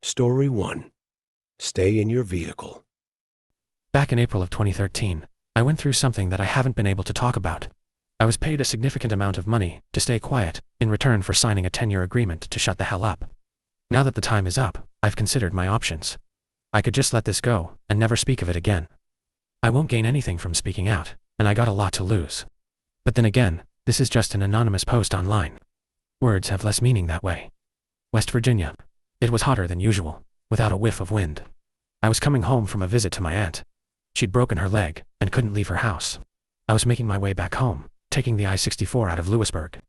Story 1. Stay in your vehicle. Back in April of 2013, I went through something that I haven't been able to talk about. I was paid a significant amount of money to stay quiet in return for signing a 10-year agreement to shut the hell up. Now that the time is up, I've considered my options. I could just let this go and never speak of it again. I won't gain anything from speaking out, and I got a lot to lose. But then again, this is just an anonymous post online. Words have less meaning that way. West Virginia. It was hotter than usual, without a whiff of wind. I was coming home from a visit to my aunt. She'd broken her leg and couldn't leave her house. I was making my way back home, taking the I-64 out of Lewisburg.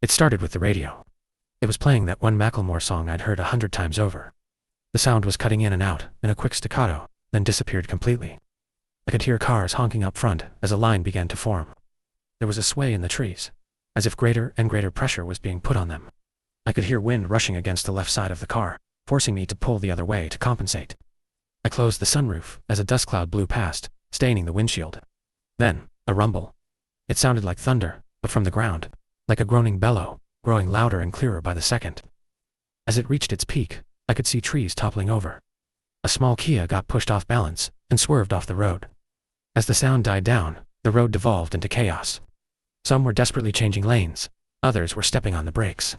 It started with the radio. It was playing that one Macklemore song I'd heard 100 times over. The sound was cutting in and out in a quick staccato, then disappeared completely. I could hear cars honking up front as a line began to form. There was a sway in the trees, as if greater and greater pressure was being put on them. I could hear wind rushing against the left side of the car, forcing me to pull the other way to compensate. I closed the sunroof as a dust cloud blew past, staining the windshield. Then, a rumble. It sounded like thunder, but from the ground, like a groaning bellow, growing louder and clearer by the second. As it reached its peak, I could see trees toppling over. A small Kia got pushed off balance and swerved off the road. As the sound died down, the road devolved into chaos. Some were desperately changing lanes, others were stepping on the brakes.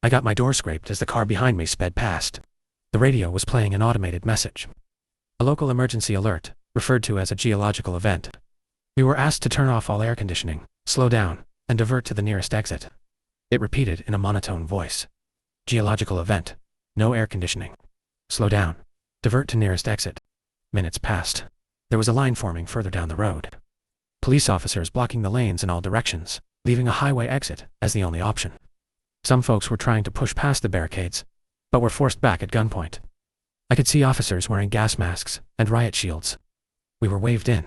I got my door scraped as the car behind me sped past. The radio was playing an automated message. A local emergency alert, referred to as a geological event. We were asked to turn off all air conditioning, slow down, and divert to the nearest exit. It repeated in a monotone voice. Geological event. No air conditioning. Slow down. Divert to nearest exit. Minutes passed. There was a line forming further down the road. Police officers blocking the lanes in all directions, leaving a highway exit as the only option. Some folks were trying to push past the barricades, but were forced back at gunpoint. I could see officers wearing gas masks and riot shields. We were waved in.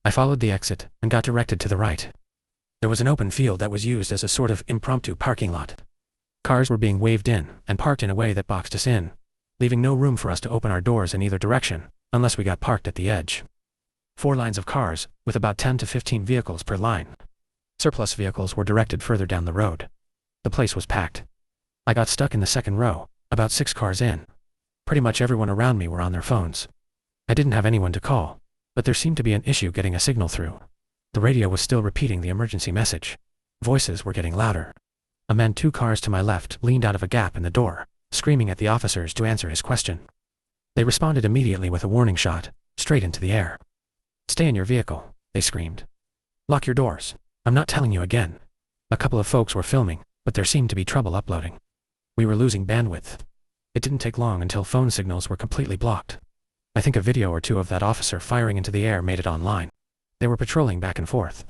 I followed the exit and got directed to the right. There was an open field that was used as a sort of impromptu parking lot. Cars were being waved in and parked in a way that boxed us in, leaving no room for us to open our doors in either direction, unless we got parked at the edge. 4 lines of cars, with about 10 to 15 vehicles per line. Surplus vehicles were directed further down the road. The place was packed. I got stuck in the second row, about 6 cars in. Pretty much everyone around me were on their phones. I didn't have anyone to call, but there seemed to be an issue getting a signal through. The radio was still repeating the emergency message. Voices were getting louder. A man 2 cars to my left leaned out of a gap in the door, screaming at the officers to answer his question. They responded immediately with a warning shot, straight into the air. "Stay in your vehicle," they screamed. "Lock your doors. I'm not telling you again." A couple of folks were filming, but there seemed to be trouble uploading. We were losing bandwidth. It didn't take long until phone signals were completely blocked. I think a video or 2 of that officer firing into the air made it online. They were patrolling back and forth.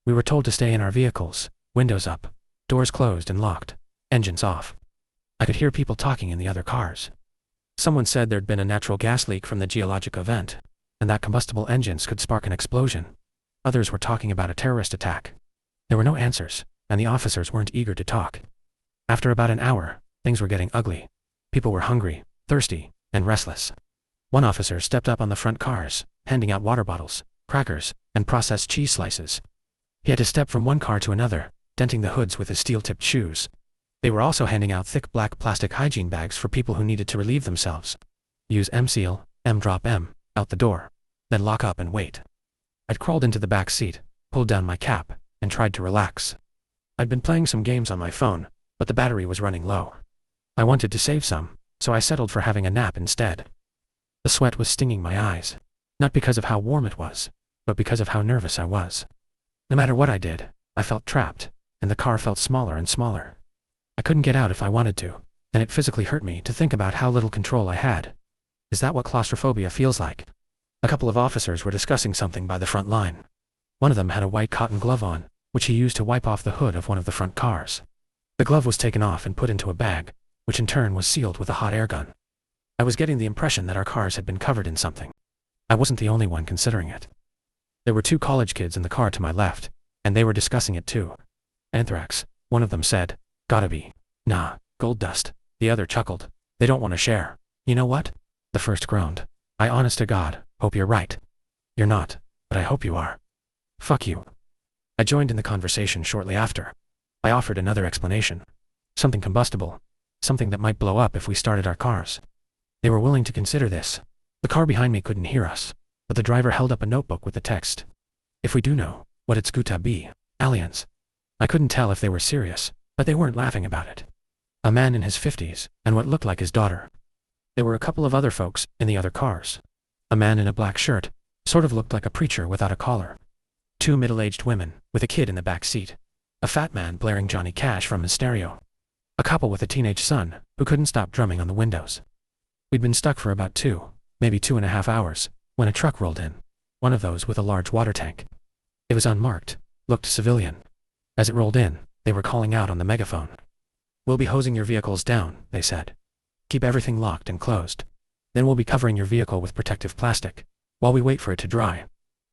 We were told to stay in our vehicles, windows up, doors closed and locked, engines off. I could hear people talking in the other cars. Someone said there'd been a natural gas leak from the geologic event, and that combustible engines could spark an explosion. Others were talking about a terrorist attack. There were no answers, and the officers weren't eager to talk. After about an hour, things were getting ugly. People were hungry, thirsty, and restless. One officer stepped up on the front cars, handing out water bottles, crackers, and processed cheese slices. He had to step from one car to another, denting the hoods with his steel-tipped shoes. They were also handing out thick black plastic hygiene bags for people who needed to relieve themselves. Use M-Seal, M-Drop M, out the door, then lock up and wait. I'd crawled into the back seat, pulled down my cap, and tried to relax. I'd been playing some games on my phone, but the battery was running low. I wanted to save some, so I settled for having a nap instead. The sweat was stinging my eyes, not because of how warm it was, but because of how nervous I was. No matter what I did, I felt trapped, and the car felt smaller and smaller. I couldn't get out if I wanted to, and it physically hurt me to think about how little control I had. Is that what claustrophobia feels like? A couple of officers were discussing something by the front line. One of them had a white cotton glove on, which he used to wipe off the hood of one of the front cars. The glove was taken off and put into a bag, which in turn was sealed with a hot air gun. I was getting the impression that our cars had been covered in something. I wasn't the only one considering it. There were 2 college kids in the car to my left, and they were discussing it too. "Anthrax," one of them said. "Gotta be." "Nah, gold dust," the other chuckled. "They don't want to share." "You know what?" the first groaned. "I honest to God, hope you're right." "You're not, but I hope you are." "Fuck you." I joined in the conversation shortly after. I offered another explanation. Something combustible. Something that might blow up if we started our cars. They were willing to consider this. The car behind me couldn't hear us, but the driver held up a notebook with the text. If we do know what it's going to be, aliens. I couldn't tell if they were serious, but they weren't laughing about it. A man in his 50s, and what looked like his daughter. There were a couple of other folks in the other cars. A man in a black shirt, sort of looked like a preacher without a collar. 2 middle-aged women, with a kid in the back seat. A fat man blaring Johnny Cash from his stereo. A couple with a teenage son, who couldn't stop drumming on the windows. We'd been stuck for about 2, maybe 2.5 hours, when a truck rolled in. One of those with a large water tank. It was unmarked, looked civilian. As it rolled in, they were calling out on the megaphone. "We'll be hosing your vehicles down," they said. "Keep everything locked and closed. Then we'll be covering your vehicle with protective plastic, while we wait for it to dry.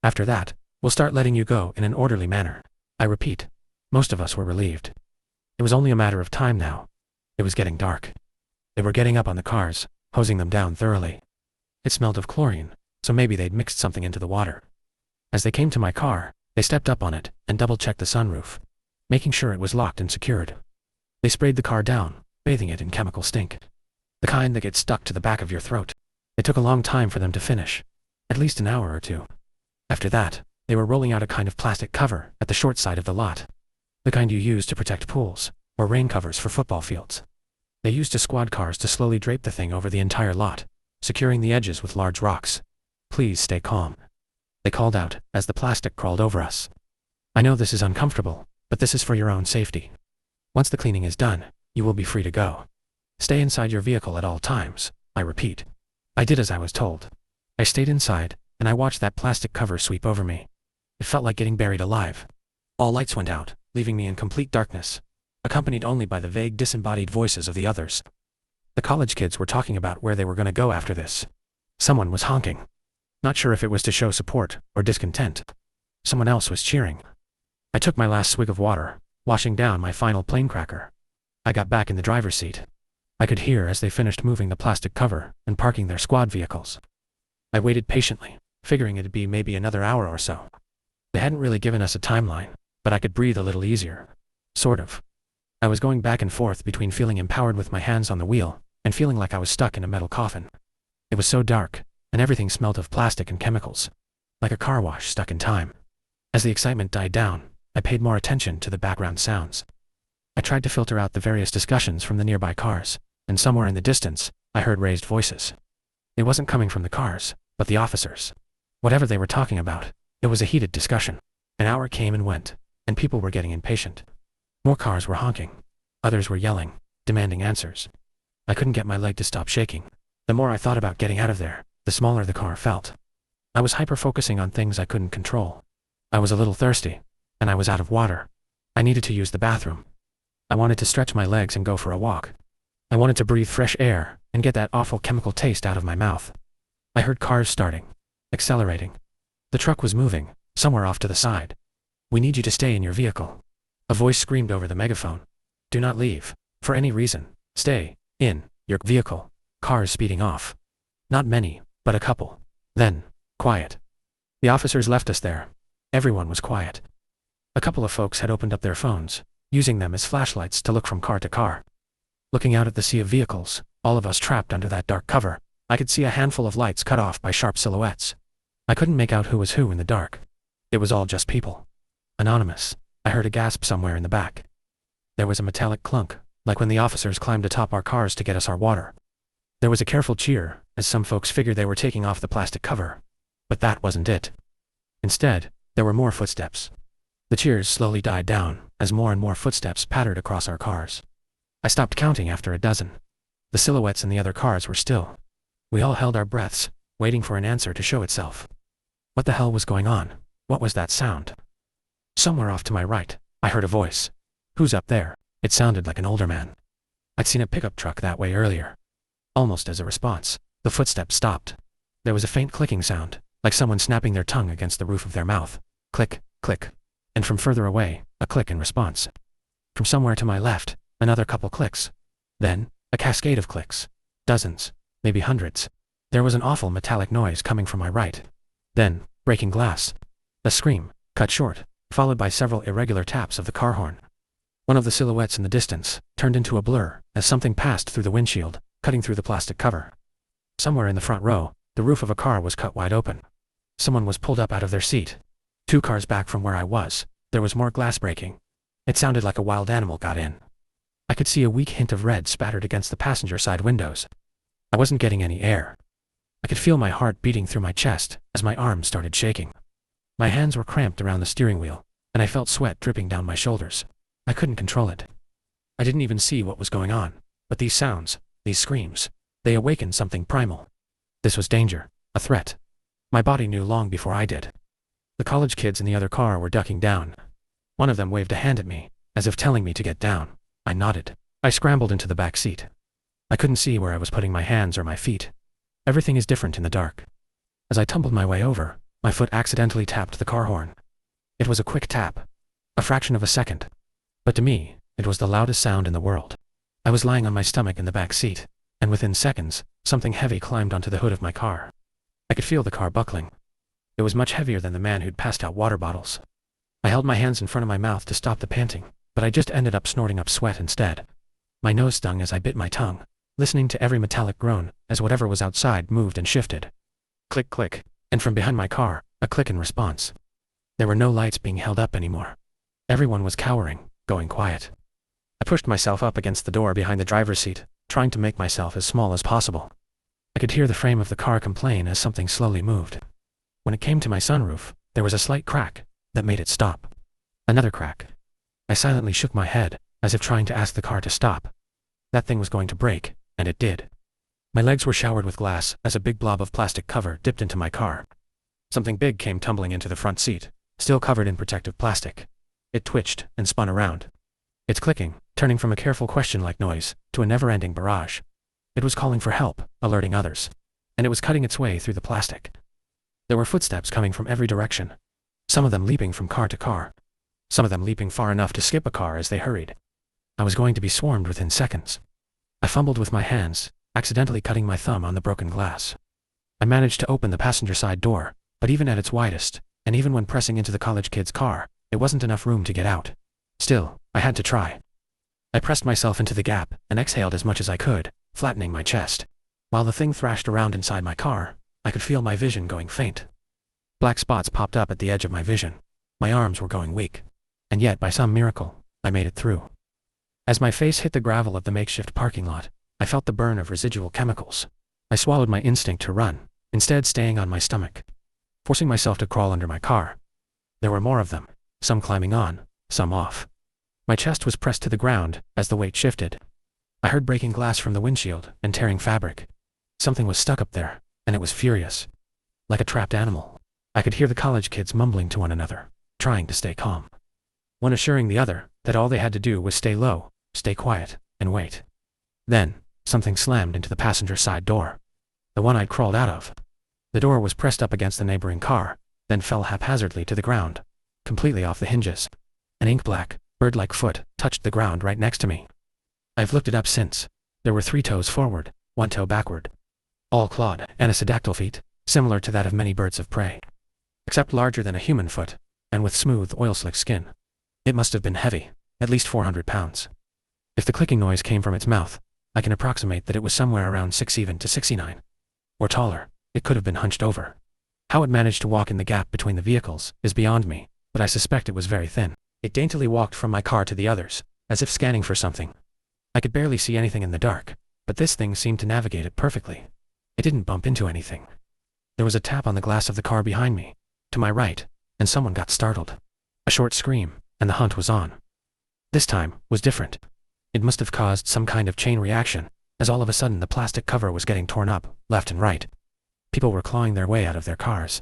After that, we'll start letting you go in an orderly manner." I repeat, most of us were relieved. It was only a matter of time now. It was getting dark. They were getting up on the cars, hosing them down thoroughly. It smelled of chlorine, so maybe they'd mixed something into the water. As they came to my car, they stepped up on it and double-checked the sunroof, making sure it was locked and secured. They sprayed the car down, bathing it in chemical stink. The kind that gets stuck to the back of your throat. It took a long time for them to finish. At least an hour or 2. After that, they were rolling out a kind of plastic cover at the short side of the lot. The kind you use to protect pools, or rain covers for football fields. They used 2 squad cars to slowly drape the thing over the entire lot, securing the edges with large rocks. "Please stay calm," they called out as the plastic crawled over us. "I know this is uncomfortable, but this is for your own safety. Once the cleaning is done, you will be free to go. Stay inside your vehicle at all times," I repeat. I did as I was told. I stayed inside, and I watched that plastic cover sweep over me. It felt like getting buried alive. All lights went out, leaving me in complete darkness, accompanied only by the vague disembodied voices of the others. The college kids were talking about where they were going to go after this. Someone was honking. Not sure if it was to show support or discontent. Someone else was cheering. I took my last swig of water, washing down my final plane cracker. I got back in the driver's seat. I could hear as they finished moving the plastic cover and parking their squad vehicles. I waited patiently, figuring it'd be maybe another hour or so. They hadn't really given us a timeline, but I could breathe a little easier. Sort of. I was going back and forth between feeling empowered with my hands on the wheel, and feeling like I was stuck in a metal coffin. It was so dark, and everything smelled of plastic and chemicals. Like a car wash stuck in time. As the excitement died down, I paid more attention to the background sounds. I tried to filter out the various discussions from the nearby cars, and somewhere in the distance, I heard raised voices. It wasn't coming from the cars, but the officers. Whatever they were talking about, it was a heated discussion. An hour came and went, and people were getting impatient. More cars were honking. Others were yelling, demanding answers. I couldn't get my leg to stop shaking. The more I thought about getting out of there, the smaller the car felt. I was hyper-focusing on things I couldn't control. I was a little thirsty, and I was out of water. I needed to use the bathroom. I wanted to stretch my legs and go for a walk. I wanted to breathe fresh air and get that awful chemical taste out of my mouth. I heard cars starting, accelerating. The truck was moving, somewhere off to the side. "We need you to stay in your vehicle." A voice screamed over the megaphone. "Do not leave, for any reason. Stay in your vehicle." Cars speeding off. Not many, but a couple. Then, quiet. The officers left us there. Everyone was quiet. A couple of folks had opened up their phones, using them as flashlights to look from car to car. Looking out at the sea of vehicles, all of us trapped under that dark cover, I could see a handful of lights cut off by sharp silhouettes. I couldn't make out who was who in the dark. It was all just people. Anonymous. I heard a gasp somewhere in the back. There was a metallic clunk, like when the officers climbed atop our cars to get us our water. There was a careful cheer, as some folks figured they were taking off the plastic cover. But that wasn't it. Instead, there were more footsteps. The cheers slowly died down, as more and more footsteps pattered across our cars. I stopped counting after a dozen. The silhouettes in the other cars were still. We all held our breaths, waiting for an answer to show itself. What the hell was going on? What was that sound? Somewhere off to my right, I heard a voice. "Who's up there?" It sounded like an older man. I'd seen a pickup truck that way earlier. Almost as a response, the footsteps stopped. There was a faint clicking sound, like someone snapping their tongue against the roof of their mouth. Click, click. And from further away, a click in response. From somewhere to my left, another couple clicks. Then, a cascade of clicks. Dozens, maybe hundreds. There was an awful metallic noise coming from my right. Then, breaking glass. A scream, cut short, followed by several irregular taps of the car horn. One of the silhouettes in the distance turned into a blur as something passed through the windshield, cutting through the plastic cover. Somewhere in the front row, the roof of a car was cut wide open. Someone was pulled up out of their seat. 2 cars back from where I was, there was more glass breaking. It sounded like a wild animal got in. I could see a weak hint of red spattered against the passenger side windows. I wasn't getting any air. I could feel my heart beating through my chest as my arms started shaking. My hands were cramped around the steering wheel, and I felt sweat dripping down my shoulders. I couldn't control it. I didn't even see what was going on, but these sounds, these screams, they awakened something primal. This was danger, a threat. My body knew long before I did. The college kids in the other car were ducking down. One of them waved a hand at me, as if telling me to get down. I nodded. I scrambled into the back seat. I couldn't see where I was putting my hands or my feet. Everything is different in the dark. As I tumbled my way over, my foot accidentally tapped the car horn. It was a quick tap, a fraction of a second. But to me, it was the loudest sound in the world. I was lying on my stomach in the back seat, and within seconds, something heavy climbed onto the hood of my car. I could feel the car buckling. It was much heavier than the man who'd passed out water bottles. I held my hands in front of my mouth to stop the panting, but I just ended up snorting up sweat instead. My nose stung as I bit my tongue, listening to every metallic groan as whatever was outside moved and shifted. Click, click, and from behind my car, a click in response. There were no lights being held up anymore. Everyone was cowering, going quiet. I pushed myself up against the door behind the driver's seat, trying to make myself as small as possible. I could hear the frame of the car complain as something slowly moved. When it came to my sunroof, there was a slight crack that made it stop. Another crack. I silently shook my head, as if trying to ask the car to stop. That thing was going to break, and it did. My legs were showered with glass as a big blob of plastic cover dipped into my car. Something big came tumbling into the front seat, still covered in protective plastic. It twitched and spun around. Its clicking, turning from a careful question-like noise to a never-ending barrage. It was calling for help, alerting others. And it was cutting its way through the plastic. There were footsteps coming from every direction. Some of them leaping from car to car. Some of them leaping far enough to skip a car as they hurried. I was going to be swarmed within seconds. I fumbled with my hands, accidentally cutting my thumb on the broken glass. I managed to open the passenger side door, but even at its widest, and even when pressing into the college kid's car, it wasn't enough room to get out. Still, I had to try. I pressed myself into the gap and exhaled as much as I could, flattening my chest. While the thing thrashed around inside my car, I could feel my vision going faint. Black spots popped up at the edge of my vision. My arms were going weak. And yet, by some miracle, I made it through. As my face hit the gravel of the makeshift parking lot, I felt the burn of residual chemicals. I swallowed my instinct to run, instead staying on my stomach, forcing myself to crawl under my car. There were more of them, some climbing on, some off. My chest was pressed to the ground as the weight shifted. I heard breaking glass from the windshield and tearing fabric. Something was stuck up there, and it was furious. Like a trapped animal. I could hear the college kids mumbling to one another, trying to stay calm. One assuring the other that all they had to do was stay low, stay quiet, and wait. Then, something slammed into the passenger side door. The one I'd crawled out of. The door was pressed up against the neighboring car, then fell haphazardly to the ground, completely off the hinges. An ink-black, bird-like foot touched the ground right next to me. I've looked it up since. There were 3 toes forward, 1 toe backward. All clawed, anisodactyl feet, similar to that of many birds of prey. Except larger than a human foot, and with smooth, oil-slick skin. It must have been heavy, at least 400 pounds. If the clicking noise came from its mouth, I can approximate that it was somewhere around 6 even to 69. Or taller, it could have been hunched over. How it managed to walk in the gap between the vehicles is beyond me, but I suspect it was very thin. It daintily walked from my car to the others, as if scanning for something. I could barely see anything in the dark, but this thing seemed to navigate it perfectly. It didn't bump into anything. There was a tap on the glass of the car behind me, to my right, and someone got startled. A short scream, and the hunt was on. This time was different. It must have caused some kind of chain reaction, as all of a sudden the plastic cover was getting torn up, left and right. People were clawing their way out of their cars.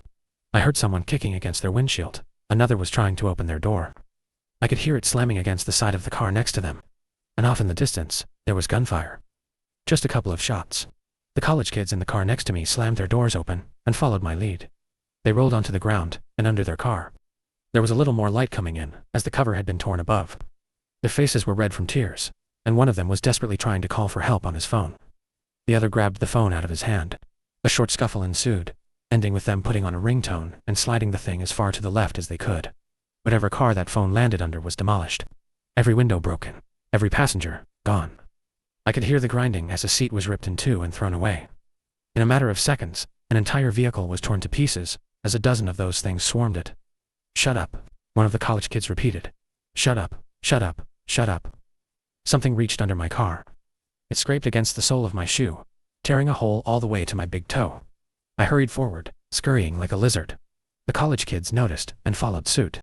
I heard someone kicking against their windshield. Another was trying to open their door. I could hear it slamming against the side of the car next to them. And off in the distance, there was gunfire. Just a couple of shots. The college kids in the car next to me slammed their doors open and followed my lead. They rolled onto the ground and under their car. There was a little more light coming in, as the cover had been torn above. Their faces were red from tears, and one of them was desperately trying to call for help on his phone. The other grabbed the phone out of his hand. A short scuffle ensued, ending with them putting on a ringtone and sliding the thing as far to the left as they could. Whatever car that phone landed under was demolished. Every window broken. Every passenger gone. I could hear the grinding as a seat was ripped in two and thrown away. In a matter of seconds, an entire vehicle was torn to pieces, as a dozen of those things swarmed it. "Shut up," one of the college kids repeated. "Shut up, shut up, shut up." Something reached under my car. It scraped against the sole of my shoe, tearing a hole all the way to my big toe. I hurried forward, scurrying like a lizard. The college kids noticed and followed suit.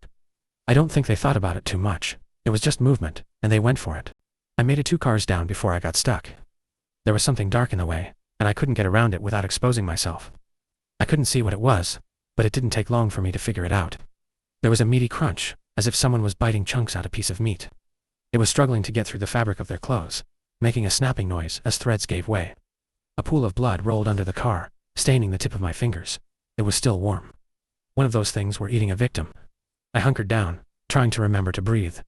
I don't think they thought about it too much. It was just movement, and they went for it. I made it 2 cars down before I got stuck. There was something dark in the way, and I couldn't get around it without exposing myself. I couldn't see what it was, but it didn't take long for me to figure it out. There was a meaty crunch, as if someone was biting chunks out of a piece of meat. It was struggling to get through the fabric of their clothes, making a snapping noise as threads gave way. A pool of blood rolled under the car, staining the tip of my fingers. It was still warm. One of those things were eating a victim. I hunkered down, trying to remember to breathe.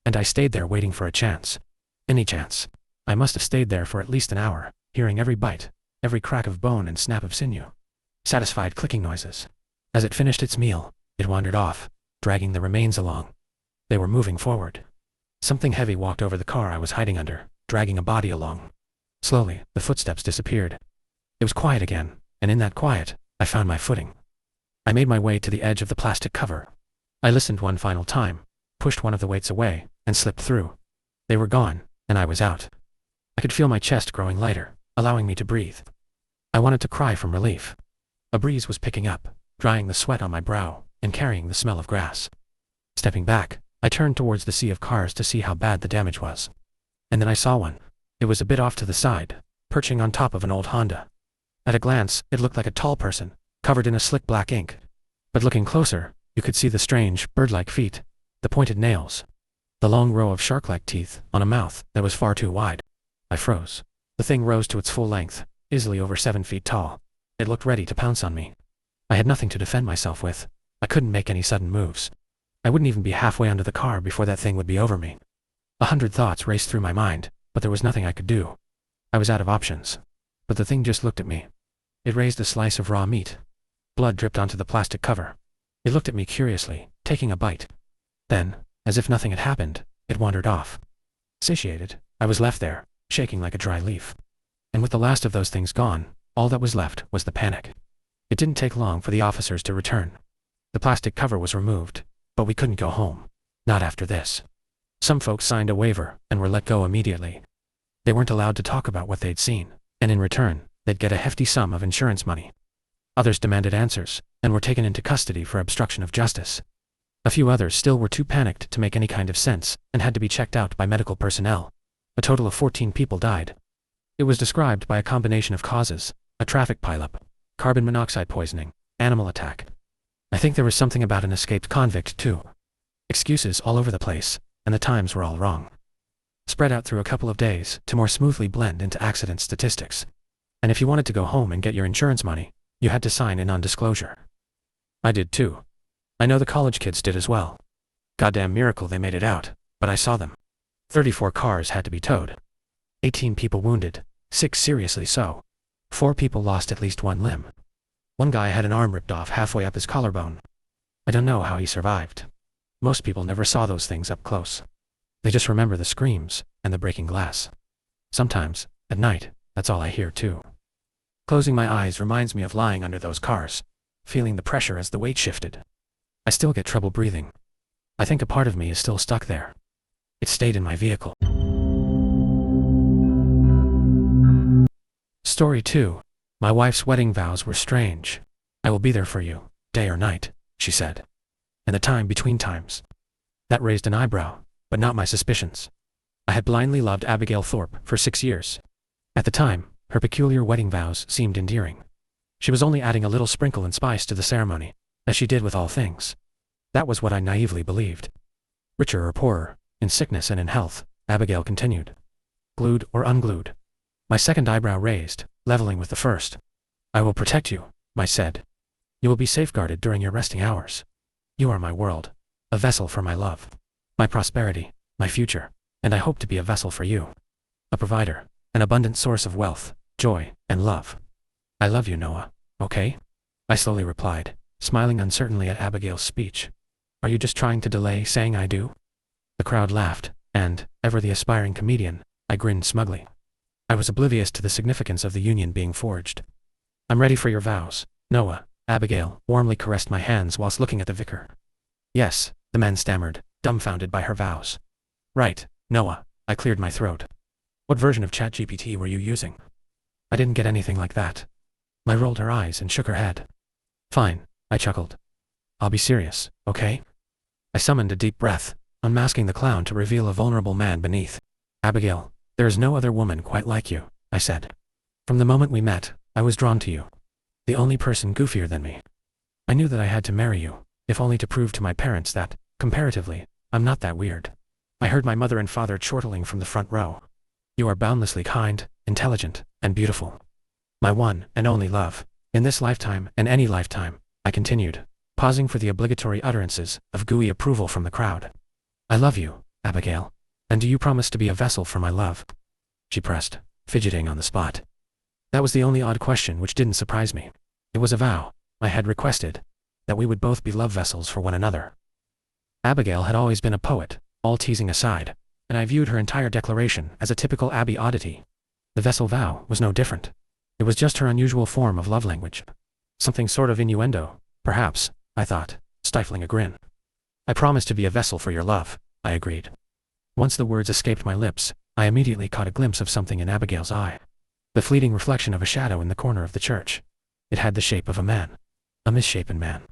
And I stayed there waiting for a chance. Any chance. I must have stayed there for at least an hour, hearing every bite, every crack of bone and snap of sinew. Satisfied clicking noises. As it finished its meal, it wandered off, dragging the remains along. They were moving forward. Something heavy walked over the car I was hiding under, dragging a body along. Slowly, the footsteps disappeared. It was quiet again, and in that quiet, I found my footing. I made my way to the edge of the plastic cover. I listened one final time, pushed one of the weights away, and slipped through. They were gone, and I was out. I could feel my chest growing lighter, allowing me to breathe. I wanted to cry from relief. A breeze was picking up, drying the sweat on my brow, and carrying the smell of grass. Stepping back, I turned towards the sea of cars to see how bad the damage was. And then I saw one. It was a bit off to the side, perching on top of an old Honda. At a glance, it looked like a tall person, covered in a slick black ink. But looking closer, you could see the strange, bird-like feet, the pointed nails, the long row of shark-like teeth on a mouth that was far too wide. I froze. The thing rose to its full length, easily over 7 feet tall. It looked ready to pounce on me. I had nothing to defend myself with. I couldn't make any sudden moves. I wouldn't even be halfway under the car before that thing would be over me. 100 thoughts raced through my mind, but there was nothing I could do. I was out of options. But the thing just looked at me. It raised a slice of raw meat. Blood dripped onto the plastic cover. It looked at me curiously, taking a bite. Then, as if nothing had happened, it wandered off. Satiated, I was left there, shaking like a dry leaf. And with the last of those things gone, all that was left was the panic. It didn't take long for the officers to return. The plastic cover was removed, but we couldn't go home. Not after this. Some folks signed a waiver and were let go immediately. They weren't allowed to talk about what they'd seen, and in return, they'd get a hefty sum of insurance money. Others demanded answers, and were taken into custody for obstruction of justice. A few others still were too panicked to make any kind of sense, and had to be checked out by medical personnel. A total of 14 people died. It was described by a combination of causes: a traffic pileup, carbon monoxide poisoning, animal attack. I think there was something about an escaped convict too. Excuses all over the place, and the times were all wrong. Spread out through a couple of days to more smoothly blend into accident statistics. And if you wanted to go home and get your insurance money, you had to sign a non-disclosure. I did too. I know the college kids did as well. Goddamn miracle they made it out, but I saw them. 34 cars had to be towed. 18 people wounded, 6 seriously so. 4 people lost at least one limb. One guy had an arm ripped off halfway up his collarbone. I don't know how he survived. Most people never saw those things up close. They just remember the screams and the breaking glass. Sometimes, at night, that's all I hear too. Closing my eyes reminds me of lying under those cars, feeling the pressure as the weight shifted. I still get trouble breathing. I think a part of me is still stuck there. It stayed in my vehicle. Story 2. My wife's wedding vows were strange. I will be there for you, day or night, she said. And the time between times. That raised an eyebrow, but not my suspicions. I had blindly loved Abigail Thorpe for 6 years. At the time, her peculiar wedding vows seemed endearing. She was only adding a little sprinkle and spice to the ceremony, as she did with all things. That was what I naively believed. Richer or poorer, in sickness and in health, Abigail continued. Glued or unglued. My second eyebrow raised, leveling with the first. I will protect you, I said. You will be safeguarded during your resting hours. You are my world, a vessel for my love, my prosperity, my future, and I hope to be a vessel for you. A provider, an abundant source of wealth, joy, and love. I love you, Noah, okay? I slowly replied, smiling uncertainly at Abigail's speech. Are you just trying to delay saying I do? The crowd laughed, and, ever the aspiring comedian, I grinned smugly. I was oblivious to the significance of the union being forged. I'm ready for your vows, Noah. Abigail warmly caressed my hands whilst looking at the vicar. Yes, the man stammered, dumbfounded by her vows. Right, Noah. I cleared my throat. What version of ChatGPT were you using? I didn't get anything like that. My rolled her eyes and shook her head. Fine, I chuckled. I'll be serious, okay? I summoned a deep breath, unmasking the clown to reveal a vulnerable man beneath. Abigail, there is no other woman quite like you, I said. From the moment we met, I was drawn to you. The only person goofier than me. I knew that I had to marry you, if only to prove to my parents that, comparatively, I'm not that weird. I heard my mother and father chortling from the front row. You are boundlessly kind, intelligent, and beautiful. My one and only love, in this lifetime and any lifetime, I continued, pausing for the obligatory utterances of gooey approval from the crowd. I love you, Abigail. And do you promise to be a vessel for my love? She pressed, fidgeting on the spot. That was the only odd question which didn't surprise me. It was a vow, I had requested, that we would both be love vessels for one another. Abigail had always been a poet, all teasing aside, and I viewed her entire declaration as a typical Abby oddity. The vessel vow was no different. It was just her unusual form of love language. Something sort of innuendo, perhaps, I thought, stifling a grin. I promise to be a vessel for your love, I agreed. Once the words escaped my lips, I immediately caught a glimpse of something in Abigail's eye. The fleeting reflection of a shadow in the corner of the church. It had the shape of a man. A misshapen man.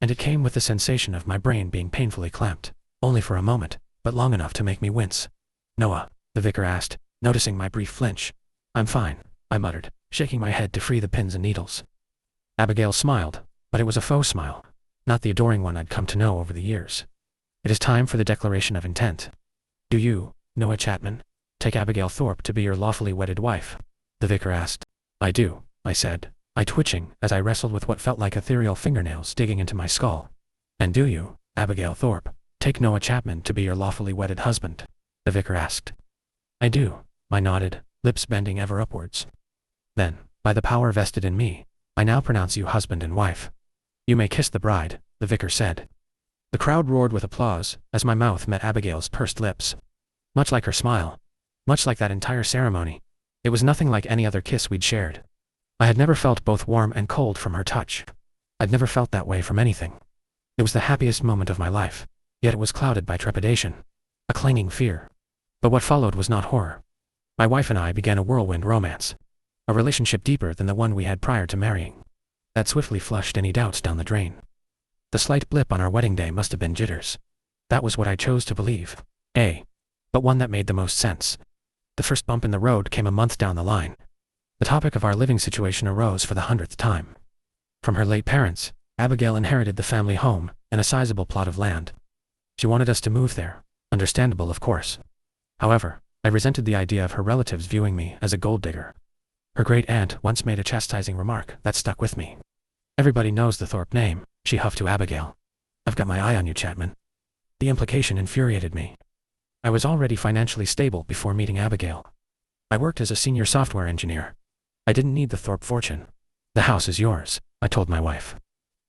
And it came with the sensation of my brain being painfully clamped, only for a moment, but long enough to make me wince. Noah, the vicar asked, noticing my brief flinch. I'm fine, I muttered, shaking my head to free the pins and needles. Abigail smiled, but it was a faux smile, not the adoring one I'd come to know over the years. It is time for the declaration of intent. Do you, Noah Chapman, take Abigail Thorpe to be your lawfully wedded wife? The vicar asked. I do, I said, I twitching as I wrestled with what felt like ethereal fingernails digging into my skull. And do you, Abigail Thorpe, take Noah Chapman to be your lawfully wedded husband? The vicar asked. I do, I nodded, lips bending ever upwards. Then, by the power vested in me, I now pronounce you husband and wife. You may kiss the bride, the vicar said. The crowd roared with applause as my mouth met Abigail's pursed lips. Much like her smile, much like that entire ceremony, it was nothing like any other kiss we'd shared. I had never felt both warm and cold from her touch. I'd never felt that way from anything. It was the happiest moment of my life, yet it was clouded by trepidation, a clanging fear. But what followed was not horror. My wife and I began a whirlwind romance, a relationship deeper than the one we had prior to marrying, that swiftly flushed any doubts down the drain. The slight blip on our wedding day must have been jitters. That was what I chose to believe. But one that made the most sense. The first bump in the road came a month down the line. The topic of our living situation arose for the 100th time. From her late parents, Abigail inherited the family home and a sizable plot of land. She wanted us to move there, understandable of course. However, I resented the idea of her relatives viewing me as a gold digger. Her great-aunt once made a chastising remark that stuck with me. Everybody knows the Thorpe name, she huffed to Abigail. I've got my eye on you, Chapman. The implication infuriated me. I was already financially stable before meeting Abigail. I worked as a senior software engineer. I didn't need the Thorpe fortune. The house is yours, I told my wife.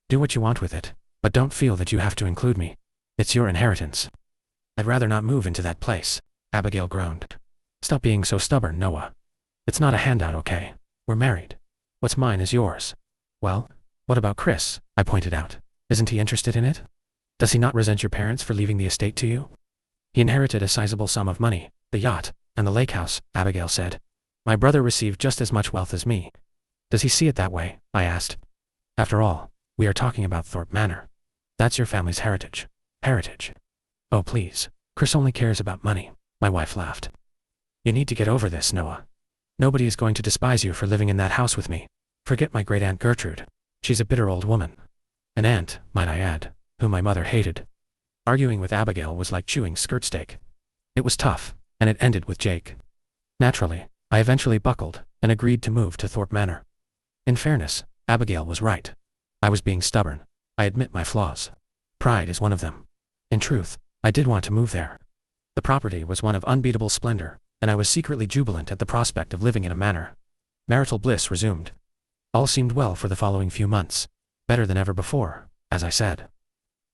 Do what you want with it, but don't feel that you have to include me. It's your inheritance. I'd rather not move into that place, Abigail groaned. Stop being so stubborn, Noah. It's not a handout, okay? We're married. What's mine is yours. Well, what about Chris? I pointed out. Isn't he interested in it? Does he not resent your parents for leaving the estate to you? He inherited a sizable sum of money, the yacht, and the lake house, Abigail said. My brother received just as much wealth as me. Does he see it that way? I asked. After all, we are talking about Thorpe Manor. That's your family's heritage. Heritage. Oh please, Chris only cares about money, my wife laughed. You need to get over this, Noah. Nobody is going to despise you for living in that house with me. Forget my great-aunt Gertrude. She's a bitter old woman. An aunt, might I add, whom my mother hated. Arguing with Abigail was like chewing skirt steak. It was tough, and it ended with Jake. Naturally, I eventually buckled and agreed to move to Thorpe Manor. In fairness, Abigail was right. I was being stubborn. I admit my flaws. Pride is one of them. In truth, I did want to move there. The property was one of unbeatable splendor, and I was secretly jubilant at the prospect of living in a manor. Marital bliss resumed. All seemed well for the following few months. Better than ever before, as I said.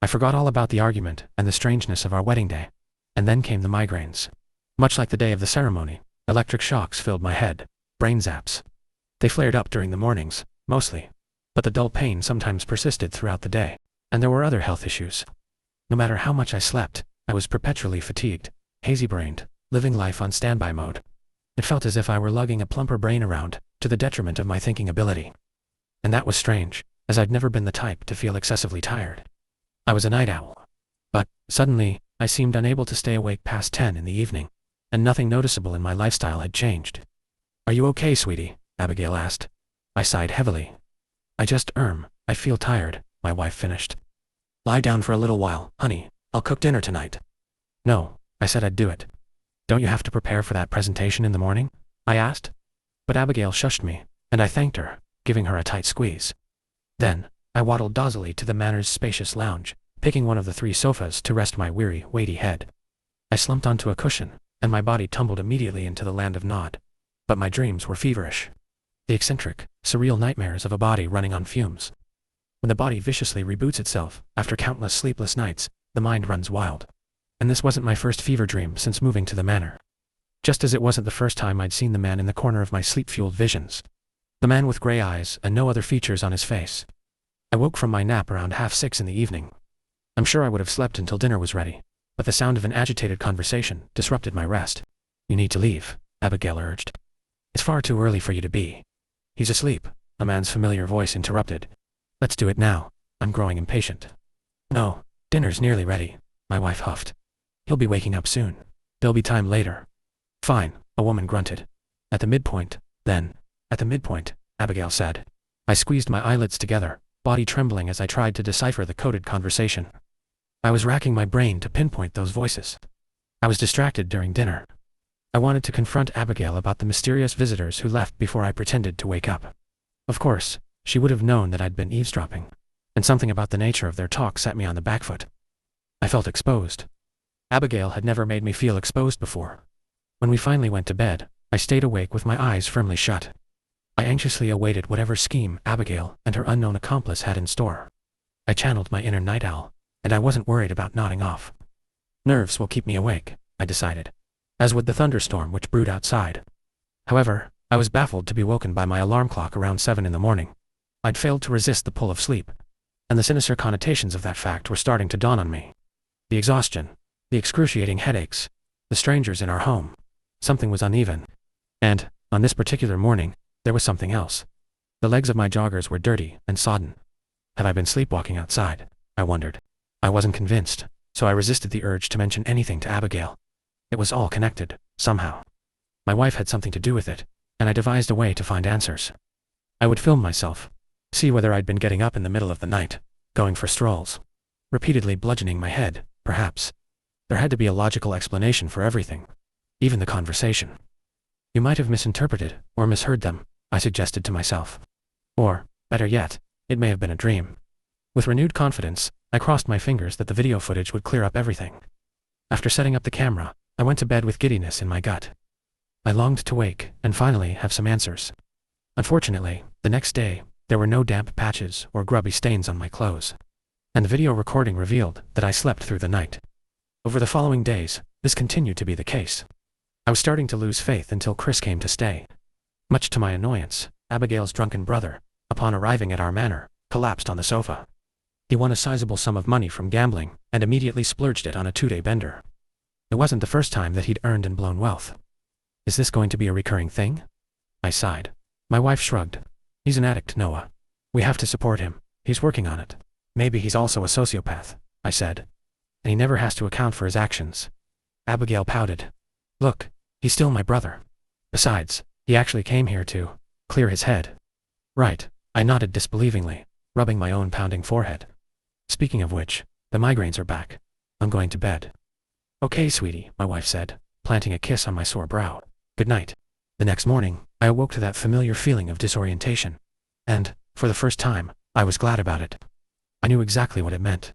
I forgot all about the argument and the strangeness of our wedding day. And then came the migraines. Much like the day of the ceremony, electric shocks filled my head, brain zaps. They flared up during the mornings, mostly. But the dull pain sometimes persisted throughout the day, and there were other health issues. No matter how much I slept, I was perpetually fatigued, hazy-brained, living life on standby mode. It felt as if I were lugging a plumper brain around, to the detriment of my thinking ability. And that was strange, as I'd never been the type to feel excessively tired. I was a night owl. But, suddenly, I seemed unable to stay awake past 10 in the evening, and nothing noticeable in my lifestyle had changed. "Are you okay, sweetie?" Abigail asked. I sighed heavily. I feel tired," my wife finished. "Lie down for a little while, honey. I'll cook dinner tonight." "No," I said I'd do it. "Don't you have to prepare for that presentation in the morning?" I asked. But Abigail shushed me, and I thanked her, giving her a tight squeeze. Then, I waddled dozzily to the Manor's spacious lounge, picking one of the 3 sofas to rest my weary, weighty head. I slumped onto a cushion, and my body tumbled immediately into the land of Nod. But my dreams were feverish. The eccentric, surreal nightmares of a body running on fumes. When the body viciously reboots itself, after countless sleepless nights, the mind runs wild. And this wasn't my first fever dream since moving to the Manor. Just as it wasn't the first time I'd seen the man in the corner of my sleep-fueled visions. The man with gray eyes and no other features on his face. I woke from my nap around 6:30 in the evening. I'm sure I would have slept until dinner was ready, but the sound of an agitated conversation disrupted my rest. "You need to leave," Abigail urged. "It's far too early for you to be." "He's asleep," a man's familiar voice interrupted. "Let's do it now. I'm growing impatient." "No, dinner's nearly ready," my wife huffed. "He'll be waking up soon. There'll be time later." "Fine," a woman grunted. "At the midpoint, then." "At the midpoint," Abigail said. I squeezed my eyelids together, body trembling as I tried to decipher the coded conversation. I was racking my brain to pinpoint those voices. I was distracted during dinner. I wanted to confront Abigail about the mysterious visitors who left before I pretended to wake up. Of course, she would have known that I'd been eavesdropping, and something about the nature of their talk set me on the back foot. I felt exposed. Abigail had never made me feel exposed before. When we finally went to bed, I stayed awake with my eyes firmly shut. I anxiously awaited whatever scheme Abigail and her unknown accomplice had in store. I channeled my inner night owl, and I wasn't worried about nodding off. Nerves will keep me awake, I decided, as would the thunderstorm which brewed outside. However, I was baffled to be woken by my alarm clock around 7 in the morning. I'd failed to resist the pull of sleep, and the sinister connotations of that fact were starting to dawn on me. The exhaustion, the excruciating headaches, the strangers in our home. Something was uneven. And, on this particular morning, there was something else. The legs of my joggers were dirty and sodden. Have I been sleepwalking outside? I wondered. I wasn't convinced, so I resisted the urge to mention anything to Abigail. It was all connected, somehow. My wife had something to do with it, and I devised a way to find answers. I would film myself, see whether I'd been getting up in the middle of the night, going for strolls, repeatedly bludgeoning my head, perhaps. There had to be a logical explanation for everything, even the conversation. You might have misinterpreted or misheard them, I suggested to myself. Or, better yet, it may have been a dream. With renewed confidence, I crossed my fingers that the video footage would clear up everything. After setting up the camera, I went to bed with giddiness in my gut. I longed to wake and finally have some answers. Unfortunately, the next day, there were no damp patches or grubby stains on my clothes. And the video recording revealed that I slept through the night. Over the following days, this continued to be the case. I was starting to lose faith until Chris came to stay. Much to my annoyance, Abigail's drunken brother, upon arriving at our manor, collapsed on the sofa. He won a sizable sum of money from gambling and immediately splurged it on a 2-day bender. It wasn't the first time that he'd earned and blown wealth. Is this going to be a recurring thing? I sighed. My wife shrugged. He's an addict, Noah. We have to support him. He's working on it. Maybe he's also a sociopath, I said. And he never has to account for his actions. Abigail pouted. Look, he's still my brother. Besides, he actually came here to clear his head. Right, I nodded disbelievingly, rubbing my own pounding forehead. Speaking of which, the migraines are back. I'm going to bed. Okay, sweetie, my wife said, planting a kiss on my sore brow. Good night. The next morning, I awoke to that familiar feeling of disorientation. And, for the first time, I was glad about it. I knew exactly what it meant.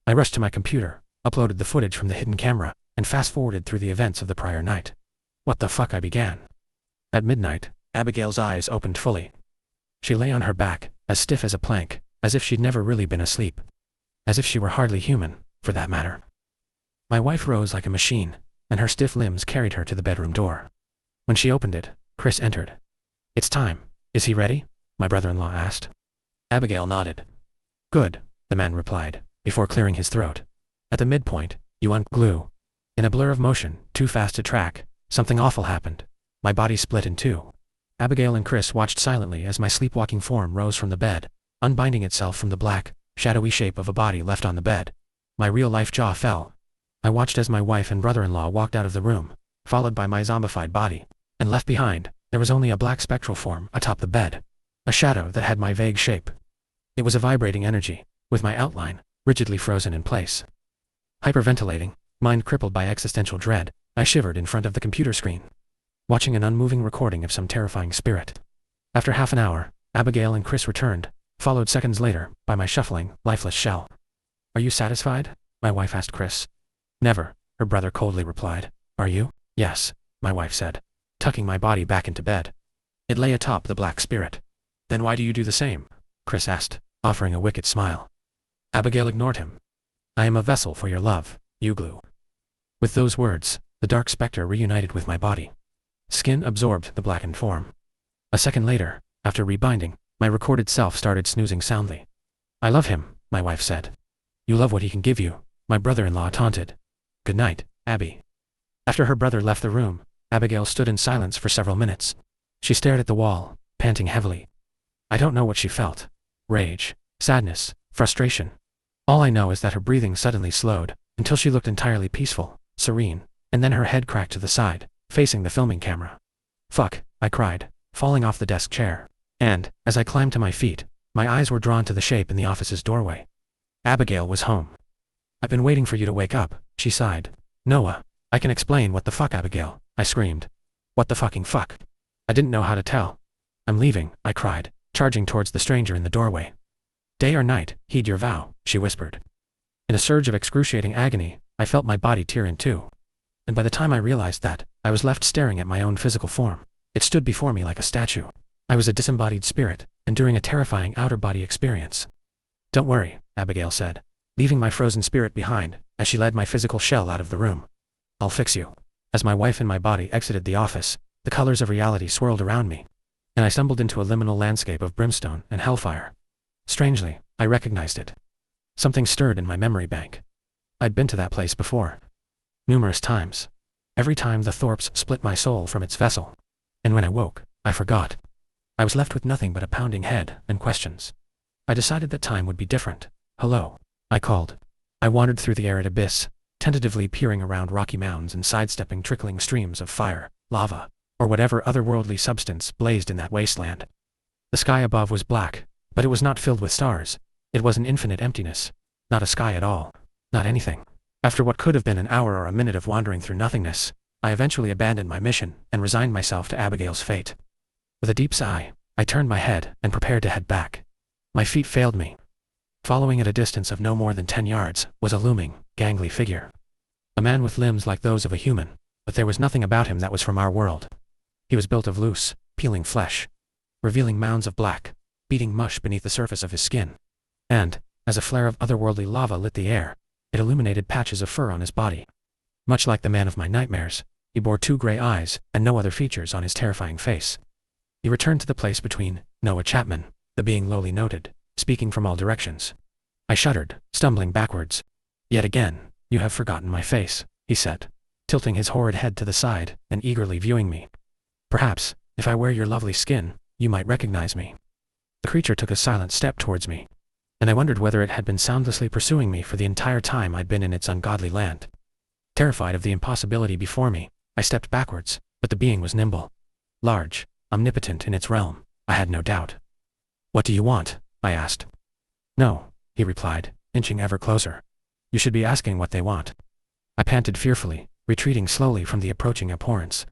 I rushed to my computer, uploaded the footage from the hidden camera, and fast-forwarded through the events of the prior night. What the fuck, I began. At midnight, Abigail's eyes opened fully. She lay on her back, as stiff as a plank, as if she'd never really been asleep. As if she were hardly human, for that matter. My wife rose like a machine, and her stiff limbs carried her to the bedroom door. When she opened it, Chris entered. It's time. Is he ready? my brother-in-law asked. Abigail nodded. Good, the man replied, before clearing his throat. At the midpoint, you unglue. In a blur of motion, too fast to track, something awful happened. My body split in two. Abigail and Chris watched silently as my sleepwalking form rose from the bed, unbinding itself from the black, shadowy shape of a body left on the bed. My real-life jaw fell. I watched as my wife and brother-in-law walked out of the room, followed by my zombified body, and left behind, there was only a black spectral form atop the bed. A shadow that had my vague shape. It was a vibrating energy, with my outline rigidly frozen in place. Hyperventilating, mind crippled by existential dread, I shivered in front of the computer screen, watching an unmoving recording of some terrifying spirit. After half an hour, Abigail and Chris returned, followed seconds later by my shuffling, lifeless shell. Are you satisfied? My wife asked Chris. Never, her brother coldly replied. Are you? Yes, my wife said, tucking my body back into bed. It lay atop the black spirit. Then why do you do the same? Chris asked, offering a wicked smile. Abigail ignored him. I am a vessel for your love, you glue. With those words, the dark specter reunited with my body. Skin absorbed the blackened form. A second later, after rebinding, my recorded self started snoozing soundly. I love him, my wife said. You love what he can give you, my brother-in-law taunted. Good night, Abby. After her brother left the room, Abigail stood in silence for several minutes. She stared at the wall, panting heavily. I don't know what she felt. Rage, sadness, frustration. All I know is that her breathing suddenly slowed, until she looked entirely peaceful, serene, and then her head cracked to the side, facing the filming camera. Fuck, I cried, falling off the desk chair. And, as I climbed to my feet, my eyes were drawn to the shape in the office's doorway. Abigail was home. I've been waiting for you to wake up, she sighed. Noah, I can explain. What the fuck, Abigail, I screamed. What the fucking fuck? I didn't know how to tell. I'm leaving, I cried, charging towards the stranger in the doorway. Day or night, heed your vow, she whispered. In a surge of excruciating agony, I felt my body tear in two. And by the time I realized that, I was left staring at my own physical form. It stood before me like a statue. I was a disembodied spirit, enduring a terrifying outer-body experience. Don't worry, Abigail said, leaving my frozen spirit behind, as she led my physical shell out of the room. I'll fix you. As my wife and my body exited the office, the colors of reality swirled around me, and I stumbled into a liminal landscape of brimstone and hellfire. Strangely, I recognized it. Something stirred in my memory bank. I'd been to that place before. Numerous times. Every time the Thorpes split my soul from its vessel. And when I woke, I forgot. I was left with nothing but a pounding head and questions. I decided that time would be different. Hello, I called. I wandered through the arid abyss, tentatively peering around rocky mounds and sidestepping trickling streams of fire, lava, or whatever otherworldly substance blazed in that wasteland. The sky above was black, but it was not filled with stars. It was an infinite emptiness. Not a sky at all. Not anything. After what could have been an hour or a minute of wandering through nothingness, I eventually abandoned my mission and resigned myself to Abigail's fate. With a deep sigh, I turned my head and prepared to head back. My feet failed me. Following at a distance of no more than 10 yards was a looming, gangly figure. A man with limbs like those of a human, but there was nothing about him that was from our world. He was built of loose, peeling flesh, revealing mounds of black, beating mush beneath the surface of his skin. And, as a flare of otherworldly lava lit the air, it illuminated patches of fur on his body. Much like the man of my nightmares, he bore 2 gray eyes and no other features on his terrifying face. He returned to the place between Noah Chapman, the being lowly noted, speaking from all directions. I shuddered, stumbling backwards. Yet again, you have forgotten my face, he said, tilting his horrid head to the side and eagerly viewing me. Perhaps, if I wear your lovely skin, you might recognize me. The creature took a silent step towards me, and I wondered whether it had been soundlessly pursuing me for the entire time I'd been in its ungodly land. Terrified of the impossibility before me, I stepped backwards, but the being was nimble. Large, omnipotent in its realm, I had no doubt. What do you want? I asked. No, he replied, inching ever closer. You should be asking what they want. I panted fearfully, retreating slowly from the approaching abhorrence.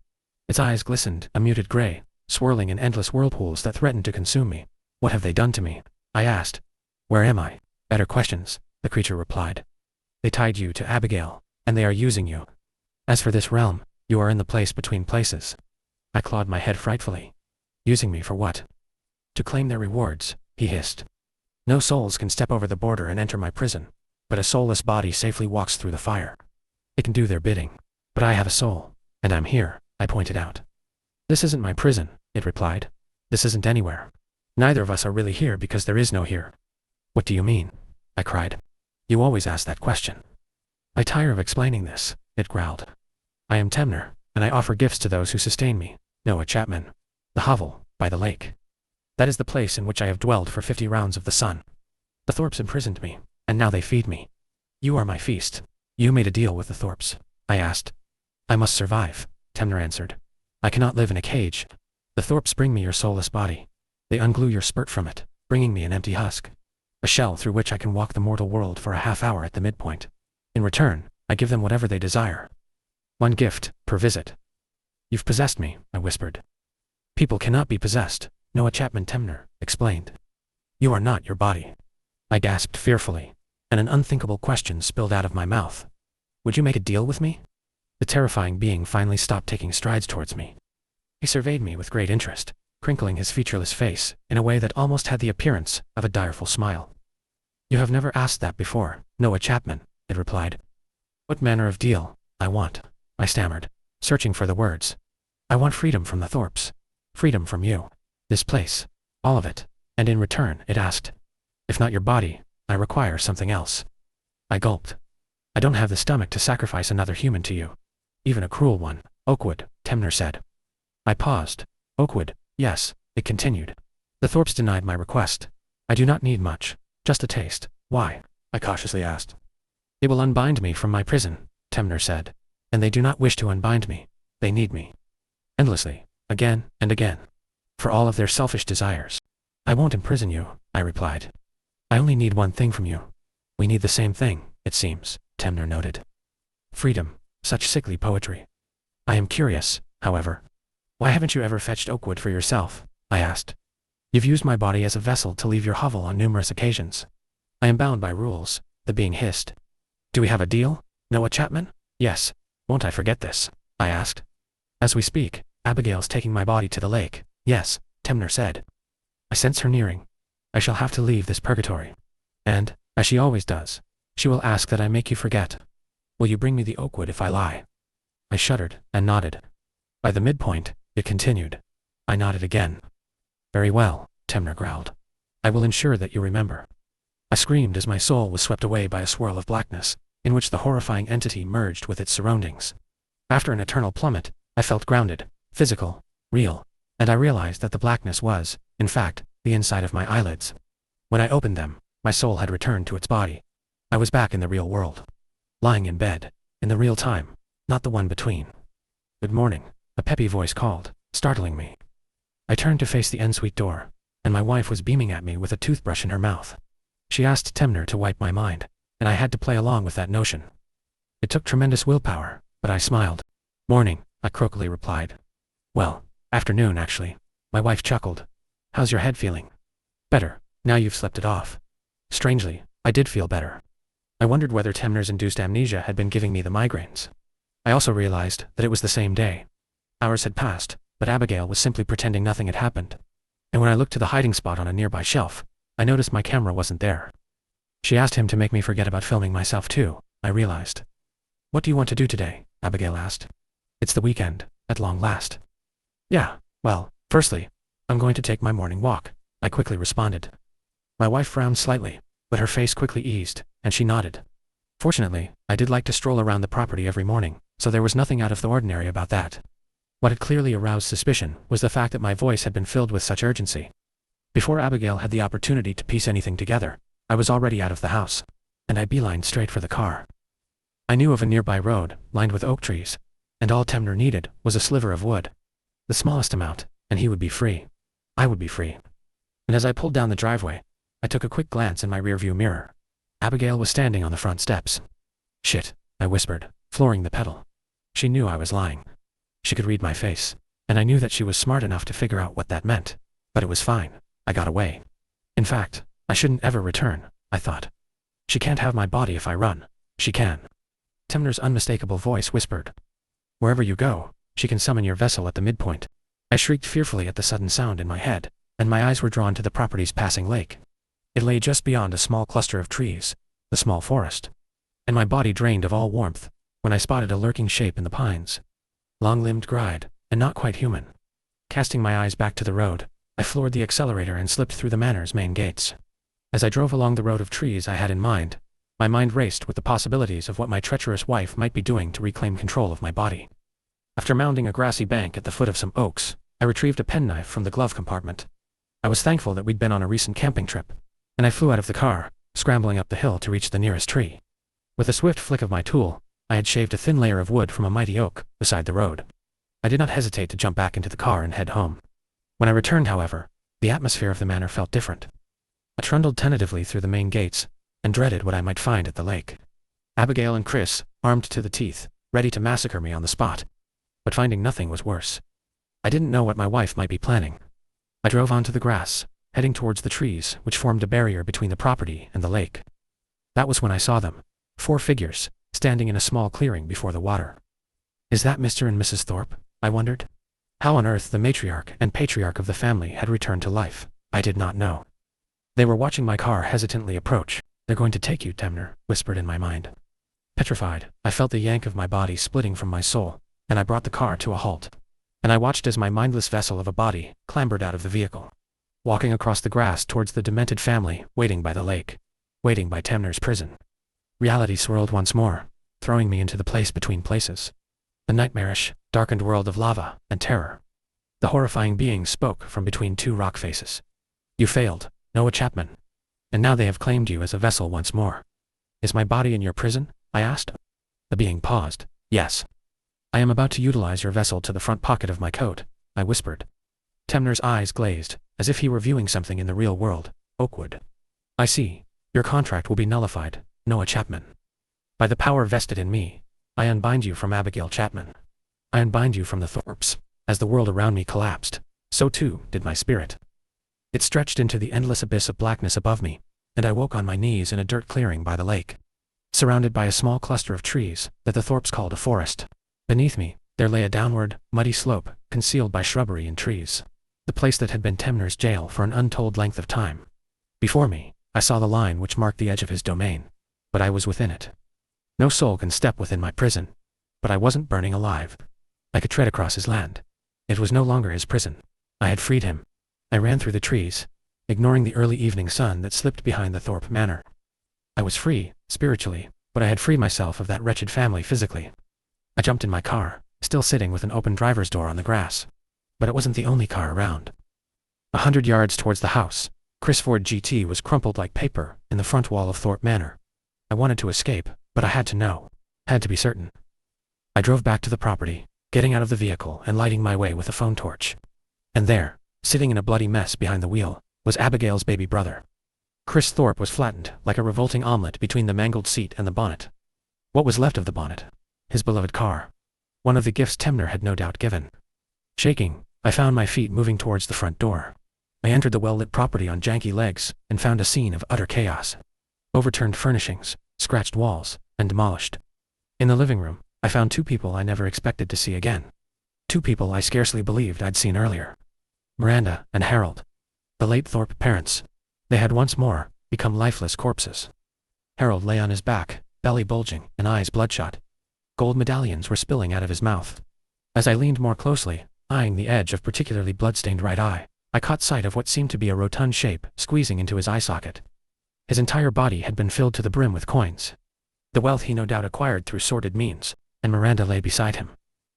Its eyes glistened, a muted gray, swirling in endless whirlpools that threatened to consume me. What have they done to me? I asked. Where am I? Better questions, the creature replied. They tied you to Abigail, and they are using you. As for this realm, you are in the place between places. I clawed my head frightfully. Using me for what? To claim their rewards, he hissed. No souls can step over the border and enter my prison, but a soulless body safely walks through the fire. It can do their bidding. But I have a soul, and I'm here, I pointed out. This isn't my prison, it replied. This isn't anywhere. Neither of us are really here because there is no here. What do you mean? I cried. You always ask that question. I tire of explaining this, it growled. I am Temner, and I offer gifts to those who sustain me. Noah Chapman. The hovel, by the lake. That is the place in which I have dwelled for 50 rounds of the sun. The Thorpes imprisoned me, and now they feed me. You are my feast. You made a deal with the Thorpes, I asked. I must survive, Temner answered. I cannot live in a cage. The Thorpes bring me your soulless body. They unglue your spirit from it, bringing me an empty husk. A shell through which I can walk the mortal world for a half-hour at the midpoint. In return, I give them whatever they desire. 1 gift, per visit. You've possessed me, I whispered. People cannot be possessed, Noah Chapman Temner explained. You are not your body. I gasped fearfully, and an unthinkable question spilled out of my mouth. Would you make a deal with me? The terrifying being finally stopped taking strides towards me. He surveyed me with great interest, crinkling his featureless face in a way that almost had the appearance of a direful smile. You have never asked that before, Noah Chapman, it replied. What manner of deal? I want, I stammered, searching for the words. I want freedom from the Thorpes. Freedom from you. This place. All of it. And in return, it asked. If not your body, I require something else. I gulped. I don't have the stomach to sacrifice another human to you. Even a cruel one, Oakwood, Temner said. I paused. Oakwood, yes, it continued. The Thorpes denied my request. I do not need much, just a taste. Why? I cautiously asked. It will unbind me from my prison, Temner said. And they do not wish to unbind me. They need me. Endlessly, again and again. For all of their selfish desires. I won't imprison you, I replied. I only need one thing from you. We need the same thing, it seems, Temner noted. Freedom, such sickly poetry. I am curious, however. Why haven't you ever fetched Oakwood for yourself? I asked. You've used my body as a vessel to leave your hovel on numerous occasions. I am bound by rules, the being hissed. Do we have a deal, Noah Chapman? Yes. Won't I forget this? I asked. As we speak, Abigail's taking my body to the lake. Yes, Temner said. I sense her nearing. I shall have to leave this purgatory. And, as she always does, she will ask that I make you forget. Will you bring me the Oakwood if I lie? I shuddered and nodded. By the midpoint, it continued. I nodded again. Very well, Temner growled. I will ensure that you remember. I screamed as my soul was swept away by a swirl of blackness, in which the horrifying entity merged with its surroundings. After an eternal plummet, I felt grounded, physical, real, and I realized that the blackness was, in fact, the inside of my eyelids. When I opened them, my soul had returned to its body. I was back in the real world. Lying in bed, in the real time, not the one between. Good morning, a peppy voice called, startling me. I turned to face the ensuite door, and my wife was beaming at me with a toothbrush in her mouth. She asked Temner to wipe my mind, and I had to play along with that notion. It took tremendous willpower, but I smiled. Morning, I croakily replied. Well, afternoon actually. My wife chuckled. How's your head feeling? Better, now you've slept it off. Strangely, I did feel better. I wondered whether Temner's induced amnesia had been giving me the migraines. I also realized that it was the same day. Hours had passed, but Abigail was simply pretending nothing had happened. And when I looked to the hiding spot on a nearby shelf, I noticed my camera wasn't there. She asked him to make me forget about filming myself too, I realized. What do you want to do today? Abigail asked. It's the weekend, at long last. Yeah, well, firstly, I'm going to take my morning walk, I quickly responded. My wife frowned slightly, but her face quickly eased, and she nodded. Fortunately, I did like to stroll around the property every morning, so there was nothing out of the ordinary about that. What had clearly aroused suspicion was the fact that my voice had been filled with such urgency. Before Abigail had the opportunity to piece anything together, I was already out of the house, and I beelined straight for the car. I knew of a nearby road, lined with oak trees, and all Temner needed was a sliver of wood. The smallest amount, and he would be free. I would be free. And as I pulled down the driveway, I took a quick glance in my rearview mirror. Abigail was standing on the front steps. Shit, I whispered, flooring the pedal. She knew I was lying. She could read my face, and I knew that she was smart enough to figure out what that meant. But it was fine. I got away. In fact, I shouldn't ever return, I thought. She can't have my body if I run. She can. Temner's unmistakable voice whispered. Wherever you go, she can summon your vessel at the midpoint. I shrieked fearfully at the sudden sound in my head, and my eyes were drawn to the property's passing lake. It lay just beyond a small cluster of trees, the small forest. And my body drained of all warmth, when I spotted a lurking shape in the pines. Long-limbed gride, and not quite human. Casting my eyes back to the road, I floored the accelerator and slipped through the manor's main gates. As I drove along the road of trees I had in mind, my mind raced with the possibilities of what my treacherous wife might be doing to reclaim control of my body. After mounting a grassy bank at the foot of some oaks, I retrieved a penknife from the glove compartment. I was thankful that we'd been on a recent camping trip, and I flew out of the car, scrambling up the hill to reach the nearest tree. With a swift flick of my tool, I had shaved a thin layer of wood from a mighty oak beside the road. I did not hesitate to jump back into the car and head home. When I returned, however, the atmosphere of the manor felt different. I trundled tentatively through the main gates, and dreaded what I might find at the lake. Abigail and Chris, armed to the teeth, ready to massacre me on the spot. But finding nothing was worse. I didn't know what my wife might be planning. I drove onto the grass, heading towards the trees, which formed a barrier between the property and the lake. That was when I saw them, 4 figures, standing in a small clearing before the water. Is that Mr. and Mrs. Thorpe? I wondered. How on earth the matriarch and patriarch of the family had returned to life, I did not know. They were watching my car hesitantly approach. They're going to take you, Temner, whispered in my mind. Petrified, I felt the yank of my body splitting from my soul, and I brought the car to a halt. And I watched as my mindless vessel of a body clambered out of the vehicle, walking across the grass towards the demented family waiting by the lake, waiting by Temner's prison. Reality swirled once more, throwing me into the place between places. The nightmarish, darkened world of lava and terror. The horrifying being spoke from between 2 rock faces. You failed, Noah Chapman. And now they have claimed you as a vessel once more. Is my body in your prison? I asked. The being paused. Yes. I am about to utilize your vessel to the front pocket of my coat, I whispered. Temner's eyes glazed, as if he were viewing something in the real world. Oakwood. I see. Your contract will be nullified, Noah Chapman. By the power vested in me, I unbind you from Abigail Chapman. I unbind you from the Thorpes. As the world around me collapsed, so too did my spirit. It stretched into the endless abyss of blackness above me, and I woke on my knees in a dirt clearing by the lake, surrounded by a small cluster of trees that the Thorpes called a forest. Beneath me, there lay a downward, muddy slope, concealed by shrubbery and trees, the place that had been Temner's jail for an untold length of time. Before me, I saw the line which marked the edge of his domain, but I was within it. No soul can step within my prison, but I wasn't burning alive. I could tread across his land. It was no longer his prison. I had freed him. I ran through the trees, ignoring the early evening sun that slipped behind the Thorpe manor. I was free, spiritually, but I had freed myself of that wretched family physically. I jumped in my car, still sitting with an open driver's door on the grass. But it wasn't the only car around. 100 yards towards the house, Chris Ford GT was crumpled like paper in the front wall of Thorpe Manor. I wanted to escape, but I had to know. Had to be certain. I drove back to the property, getting out of the vehicle and lighting my way with a phone torch. And there, sitting in a bloody mess behind the wheel, was Abigail's baby brother. Chris Thorpe was flattened like a revolting omelet between the mangled seat and the bonnet. What was left of the bonnet? His beloved car. One of the gifts Temner had no doubt given. Shaking, I found my feet moving towards the front door. I entered the well-lit property on janky legs and found a scene of utter chaos. Overturned furnishings, scratched walls, and demolished. In the living room, I found 2 people I never expected to see again. 2 people I scarcely believed I'd seen earlier. Miranda and Harold. The late Thorpe parents. They had once more become lifeless corpses. Harold lay on his back, belly bulging and eyes bloodshot. Gold medallions were spilling out of his mouth. As I leaned more closely, eyeing the edge of particularly blood-stained right eye, I caught sight of what seemed to be a rotund shape squeezing into his eye socket. His entire body had been filled to the brim with coins. The wealth he no doubt acquired through sordid means, and Miranda lay beside him,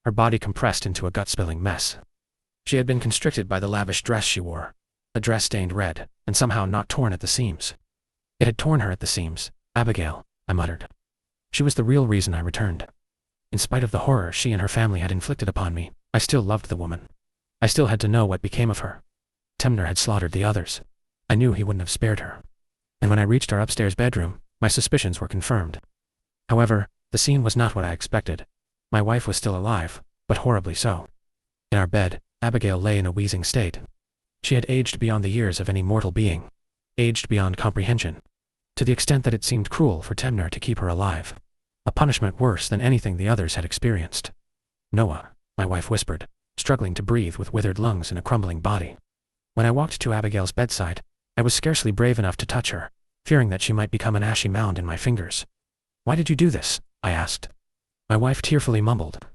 her body compressed into a gut-spilling mess. She had been constricted by the lavish dress she wore, a dress stained red, and somehow not torn at the seams. It had torn her at the seams. Abigail, I muttered. She was the real reason I returned. In spite of the horror she and her family had inflicted upon me, I still loved the woman. I still had to know what became of her. Temner had slaughtered the others. I knew he wouldn't have spared her. And when I reached our upstairs bedroom, my suspicions were confirmed. However, the scene was not what I expected. My wife was still alive, but horribly so. In our bed, Abigail lay in a wheezing state. She had aged beyond the years of any mortal being. Aged beyond comprehension. To the extent that it seemed cruel for Temner to keep her alive. A punishment worse than anything the others had experienced. Noah, my wife whispered, struggling to breathe with withered lungs and a crumbling body. When I walked to Abigail's bedside, I was scarcely brave enough to touch her, fearing that she might become an ashy mound in my fingers. Why did you do this? I asked. My wife tearfully mumbled.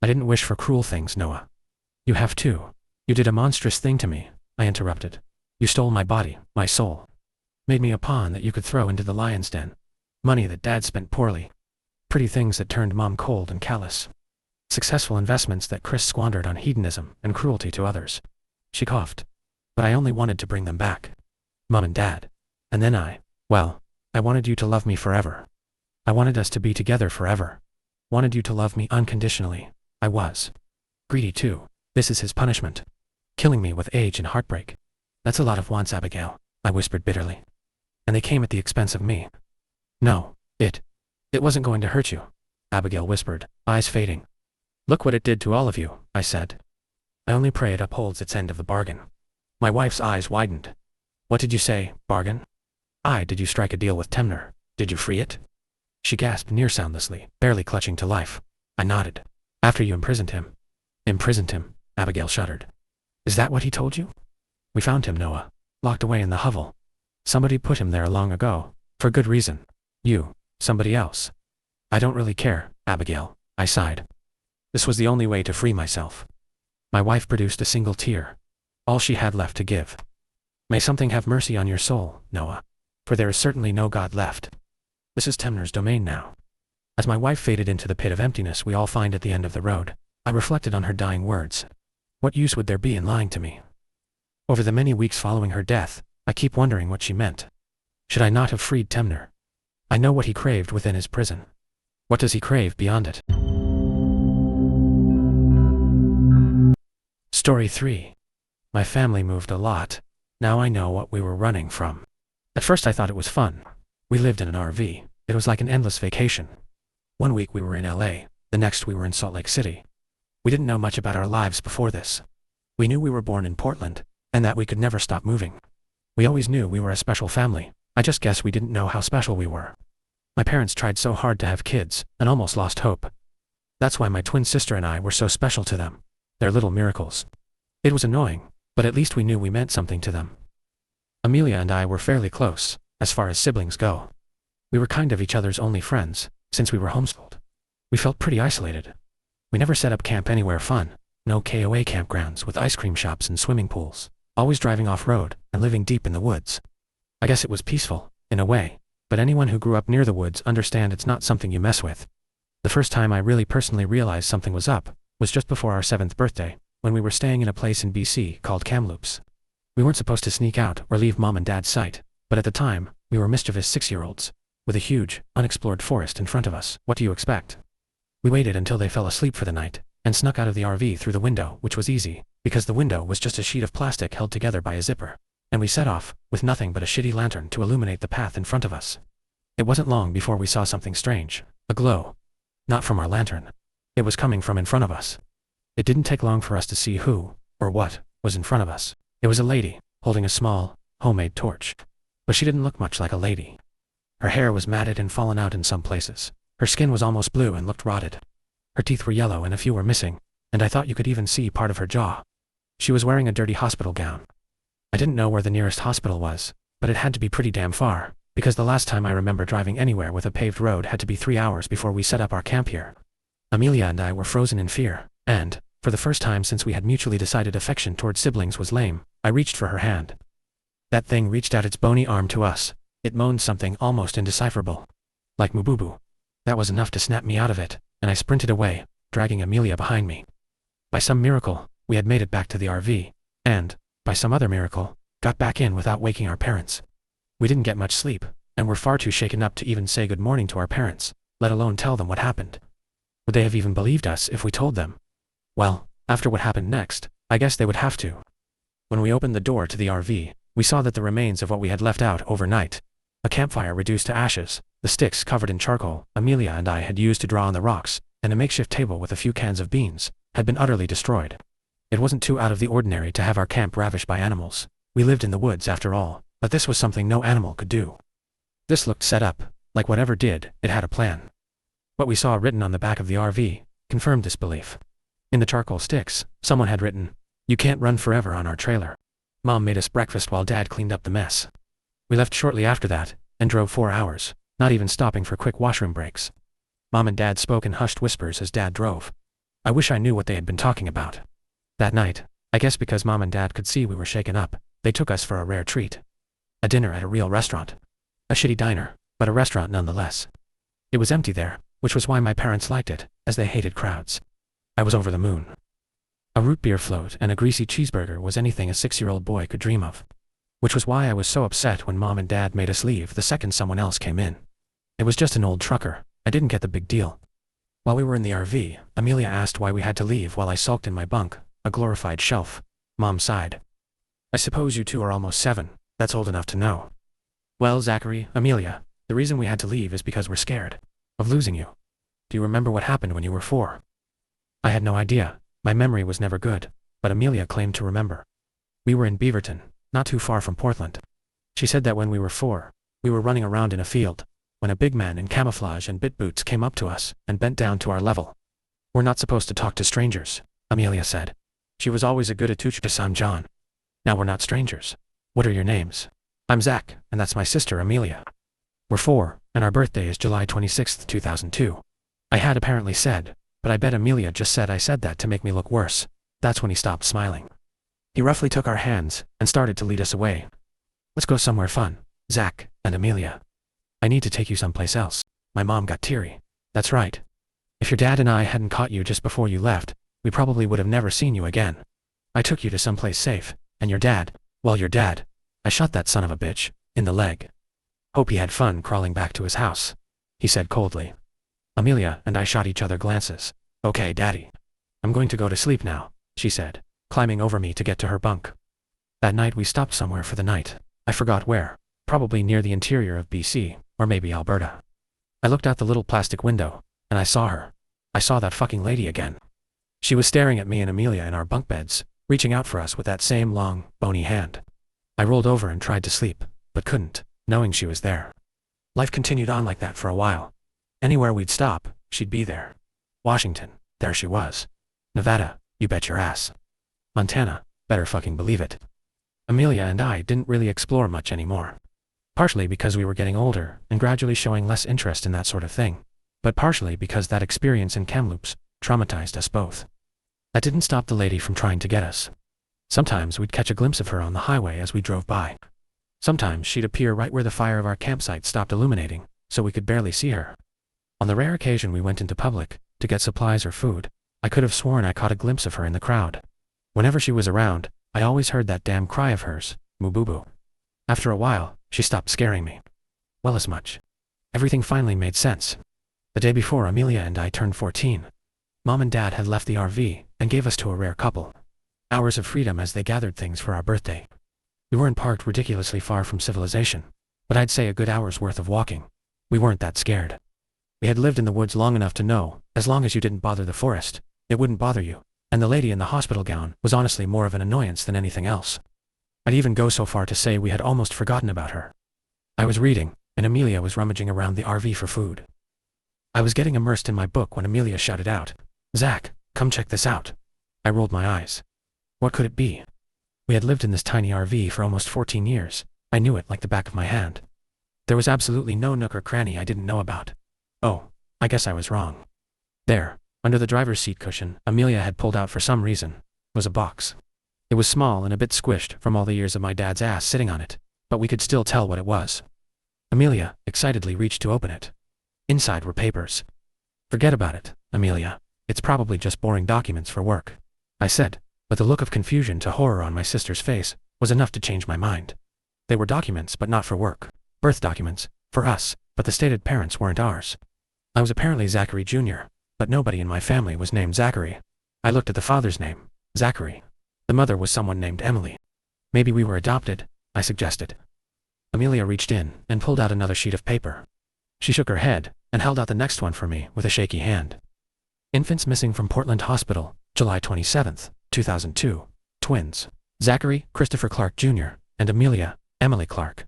I didn't wish for cruel things, Noah. You have too. You did a monstrous thing to me, I interrupted. You stole my body, my soul. Made me a pawn that you could throw into the lion's den. Money that Dad spent poorly. Pretty things that turned Mom cold and callous. Successful investments that Chris squandered on hedonism and cruelty to others. She coughed. But I only wanted to bring them back. Mom and Dad. And then I wanted you to love me forever. I wanted us to be together forever. Wanted you to love me unconditionally. I was. Greedy too. This is his punishment. Killing me with age and heartbreak. That's a lot of wants, Abigail, I whispered bitterly. And they came at the expense of me. No, it wasn't going to hurt you, Abigail whispered, eyes fading. Look what it did to all of you, I said. I only pray it upholds its end of the bargain. My wife's eyes widened. What did you say, bargain? Did you strike a deal with Temner? Did you free it? She gasped near soundlessly, barely clutching to life. I nodded. After you imprisoned him. Imprisoned him, Abigail shuddered. Is that what he told you? We found him, Noah. Locked away in the hovel. Somebody put him there long ago. For good reason. You. Somebody else. I don't really care, Abigail, I sighed. This was the only way to free myself. My wife produced a single tear. All she had left to give. May something have mercy on your soul, Noah. For there is certainly no God left. This is Temner's domain now. As my wife faded into the pit of emptiness we all find at the end of the road, I reflected on her dying words. What use would there be in lying to me? Over the many weeks following her death, I keep wondering what she meant. Should I not have freed Temner? I know what he craved within his prison. What does he crave beyond it? Story 3. My family moved a lot. Now I know what we were running from. At first I thought it was fun. We lived in an RV. It was like an endless vacation. One week we were in LA, the next we were in Salt Lake City. We didn't know much about our lives before this. We knew we were born in Portland, and that we could never stop moving. We always knew we were a special family. I just guess we didn't know how special we were. My parents tried so hard to have kids, and almost lost hope. That's why my twin sister and I were so special to them. They're little miracles. It was annoying, but at least we knew we meant something to them. Amelia and I were fairly close, as far as siblings go. We were kind of each other's only friends, since we were homeschooled. We felt pretty isolated. We never set up camp anywhere fun. No KOA campgrounds with ice cream shops and swimming pools. Always driving off-road and living deep in the woods. I guess it was peaceful, in a way, but anyone who grew up near the woods understand it's not something you mess with. The first time I really personally realized something was up was just before our 7th birthday, when we were staying in a place in BC called Kamloops. We weren't supposed to sneak out or leave Mom and Dad's sight, but at the time, we were mischievous 6-year-olds, with a huge, unexplored forest in front of us. What do you expect? We waited until they fell asleep for the night, and snuck out of the RV through the window, which was easy, because the window was just a sheet of plastic held together by a zipper. And we set off, with nothing but a shitty lantern to illuminate the path in front of us. It wasn't long before we saw something strange, a glow. Not from our lantern. It was coming from in front of us. It didn't take long for us to see who, or what, was in front of us. It was a lady, holding a small, homemade torch. But she didn't look much like a lady. Her hair was matted and fallen out in some places. Her skin was almost blue and looked rotted. Her teeth were yellow and a few were missing, and I thought you could even see part of her jaw. She was wearing a dirty hospital gown. I didn't know where the nearest hospital was, but it had to be pretty damn far, because the last time I remember driving anywhere with a paved road had to be 3 hours before we set up our camp here. Amelia and I were frozen in fear, and, for the first time since we had mutually decided affection towards siblings was lame, I reached for her hand. That thing reached out its bony arm to us. It moaned something almost indecipherable. Like Mububu. That was enough to snap me out of it, and I sprinted away, dragging Amelia behind me. By some miracle, we had made it back to the RV, and, by some other miracle, got back in without waking our parents. We didn't get much sleep, and were far too shaken up to even say good morning to our parents, let alone tell them what happened. Would they have even believed us if we told them? Well, after what happened next, I guess they would have to. When we opened the door to the RV, we saw that the remains of what we had left out overnight, a campfire reduced to ashes, the sticks covered in charcoal Amelia and I had used to draw on the rocks, and a makeshift table with a few cans of beans, had been utterly destroyed. It wasn't too out of the ordinary to have our camp ravished by animals. We lived in the woods after all, but this was something no animal could do. This looked set up, like whatever did, it had a plan. What we saw written on the back of the RV confirmed this belief. In the charcoal sticks, someone had written, "You can't run forever on our trailer." Mom made us breakfast while Dad cleaned up the mess. We left shortly after that, and drove 4 hours, not even stopping for quick washroom breaks. Mom and Dad spoke in hushed whispers as Dad drove. I wish I knew what they had been talking about. That night, I guess because Mom and Dad could see we were shaken up, they took us for a rare treat. A dinner at a real restaurant. A shitty diner, but a restaurant nonetheless. It was empty there, which was why my parents liked it, as they hated crowds. I was over the moon. A root beer float and a greasy cheeseburger was anything a 6-year-old boy could dream of. Which was why I was so upset when Mom and Dad made us leave the second someone else came in. It was just an old trucker. I didn't get the big deal. While we were in the RV, Amelia asked why we had to leave while I sulked in my bunk, a glorified shelf. Mom sighed. I suppose you two are almost 7. That's old enough to know. Well, Zachary, Amelia, the reason we had to leave is because we're scared of losing you. Do you remember what happened when you were 4? I had no idea. My memory was never good, but Amelia claimed to remember. We were in Beaverton, not too far from Portland. She said that when we were 4, we were running around in a field, when a big man in camouflage and bit boots came up to us and bent down to our level. We're not supposed to talk to strangers, Amelia said. She was always a good teacher to son John. Now we're not strangers. What are your names? I'm Zach, and that's my sister Amelia. We're 4, and our birthday is July 26, 2002. I had apparently said, but I bet Amelia just said I said that to make me look worse. That's when he stopped smiling. He roughly took our hands and started to lead us away. Let's go somewhere fun, Zach and Amelia. I need to take you someplace else. My mom got teary. That's right. If your dad and I hadn't caught you just before you left, we probably would have never seen you again. I took you to someplace safe, and your dad, well, your dad, I shot that son of a bitch, in the leg. Hope he had fun crawling back to his house, he said coldly. Amelia and I shot each other glances. Okay, Daddy. I'm going to go to sleep now, she said, climbing over me to get to her bunk. That night we stopped somewhere for the night. I forgot where, probably near the interior of BC, or maybe Alberta. I looked out the little plastic window, and I saw her. I saw that fucking lady again. She was staring at me and Amelia in our bunk beds, reaching out for us with that same long, bony hand. I rolled over and tried to sleep, but couldn't, knowing she was there. Life continued on like that for a while. Anywhere we'd stop, she'd be there. Washington, there she was. Nevada, you bet your ass. Montana, better fucking believe it. Amelia and I didn't really explore much anymore. Partially because we were getting older and gradually showing less interest in that sort of thing, but partially because that experience in Kamloops traumatized us both. That didn't stop the lady from trying to get us. Sometimes we'd catch a glimpse of her on the highway as we drove by. Sometimes she'd appear right where the fire of our campsite stopped illuminating, so we could barely see her. On the rare occasion we went into public, to get supplies or food, I could have sworn I caught a glimpse of her in the crowd. Whenever she was around, I always heard that damn cry of hers, moo boo boo. After a while, she stopped scaring me. Well, as much. Everything finally made sense. The day before Amelia and I turned 14, Mom and Dad had left the RV and gave us to a rare couple. Hours of freedom as they gathered things for our birthday. We weren't parked ridiculously far from civilization, but I'd say a good hour's worth of walking. We weren't that scared. We had lived in the woods long enough to know, as long as you didn't bother the forest, it wouldn't bother you, and the lady in the hospital gown was honestly more of an annoyance than anything else. I'd even go so far to say we had almost forgotten about her. I was reading, and Amelia was rummaging around the RV for food. I was getting immersed in my book when Amelia shouted out, "Zach, come check this out." I rolled my eyes. What could it be? We had lived in this tiny RV for almost 14 years. I knew it like the back of my hand. There was absolutely no nook or cranny I didn't know about. Oh, I guess I was wrong. There, under the driver's seat cushion Amelia had pulled out for some reason, was a box. It was small and a bit squished from all the years of my dad's ass sitting on it, but we could still tell what it was. Amelia excitedly reached to open it. Inside were papers. Forget about it, Amelia. It's probably just boring documents for work, I said, but the look of confusion to horror on my sister's face was enough to change my mind. They were documents, but not for work. Birth documents, for us, but the stated parents weren't ours. I was apparently Zachary Jr., but nobody in my family was named Zachary. I looked at the father's name, Zachary. The mother was someone named Emily. Maybe we were adopted, I suggested. Amelia reached in and pulled out another sheet of paper. She shook her head and held out the next one for me with a shaky hand. Infants missing from Portland Hospital, July 27th, 2002. Twins. Zachary Christopher Clark Jr. and Amelia Emily Clark.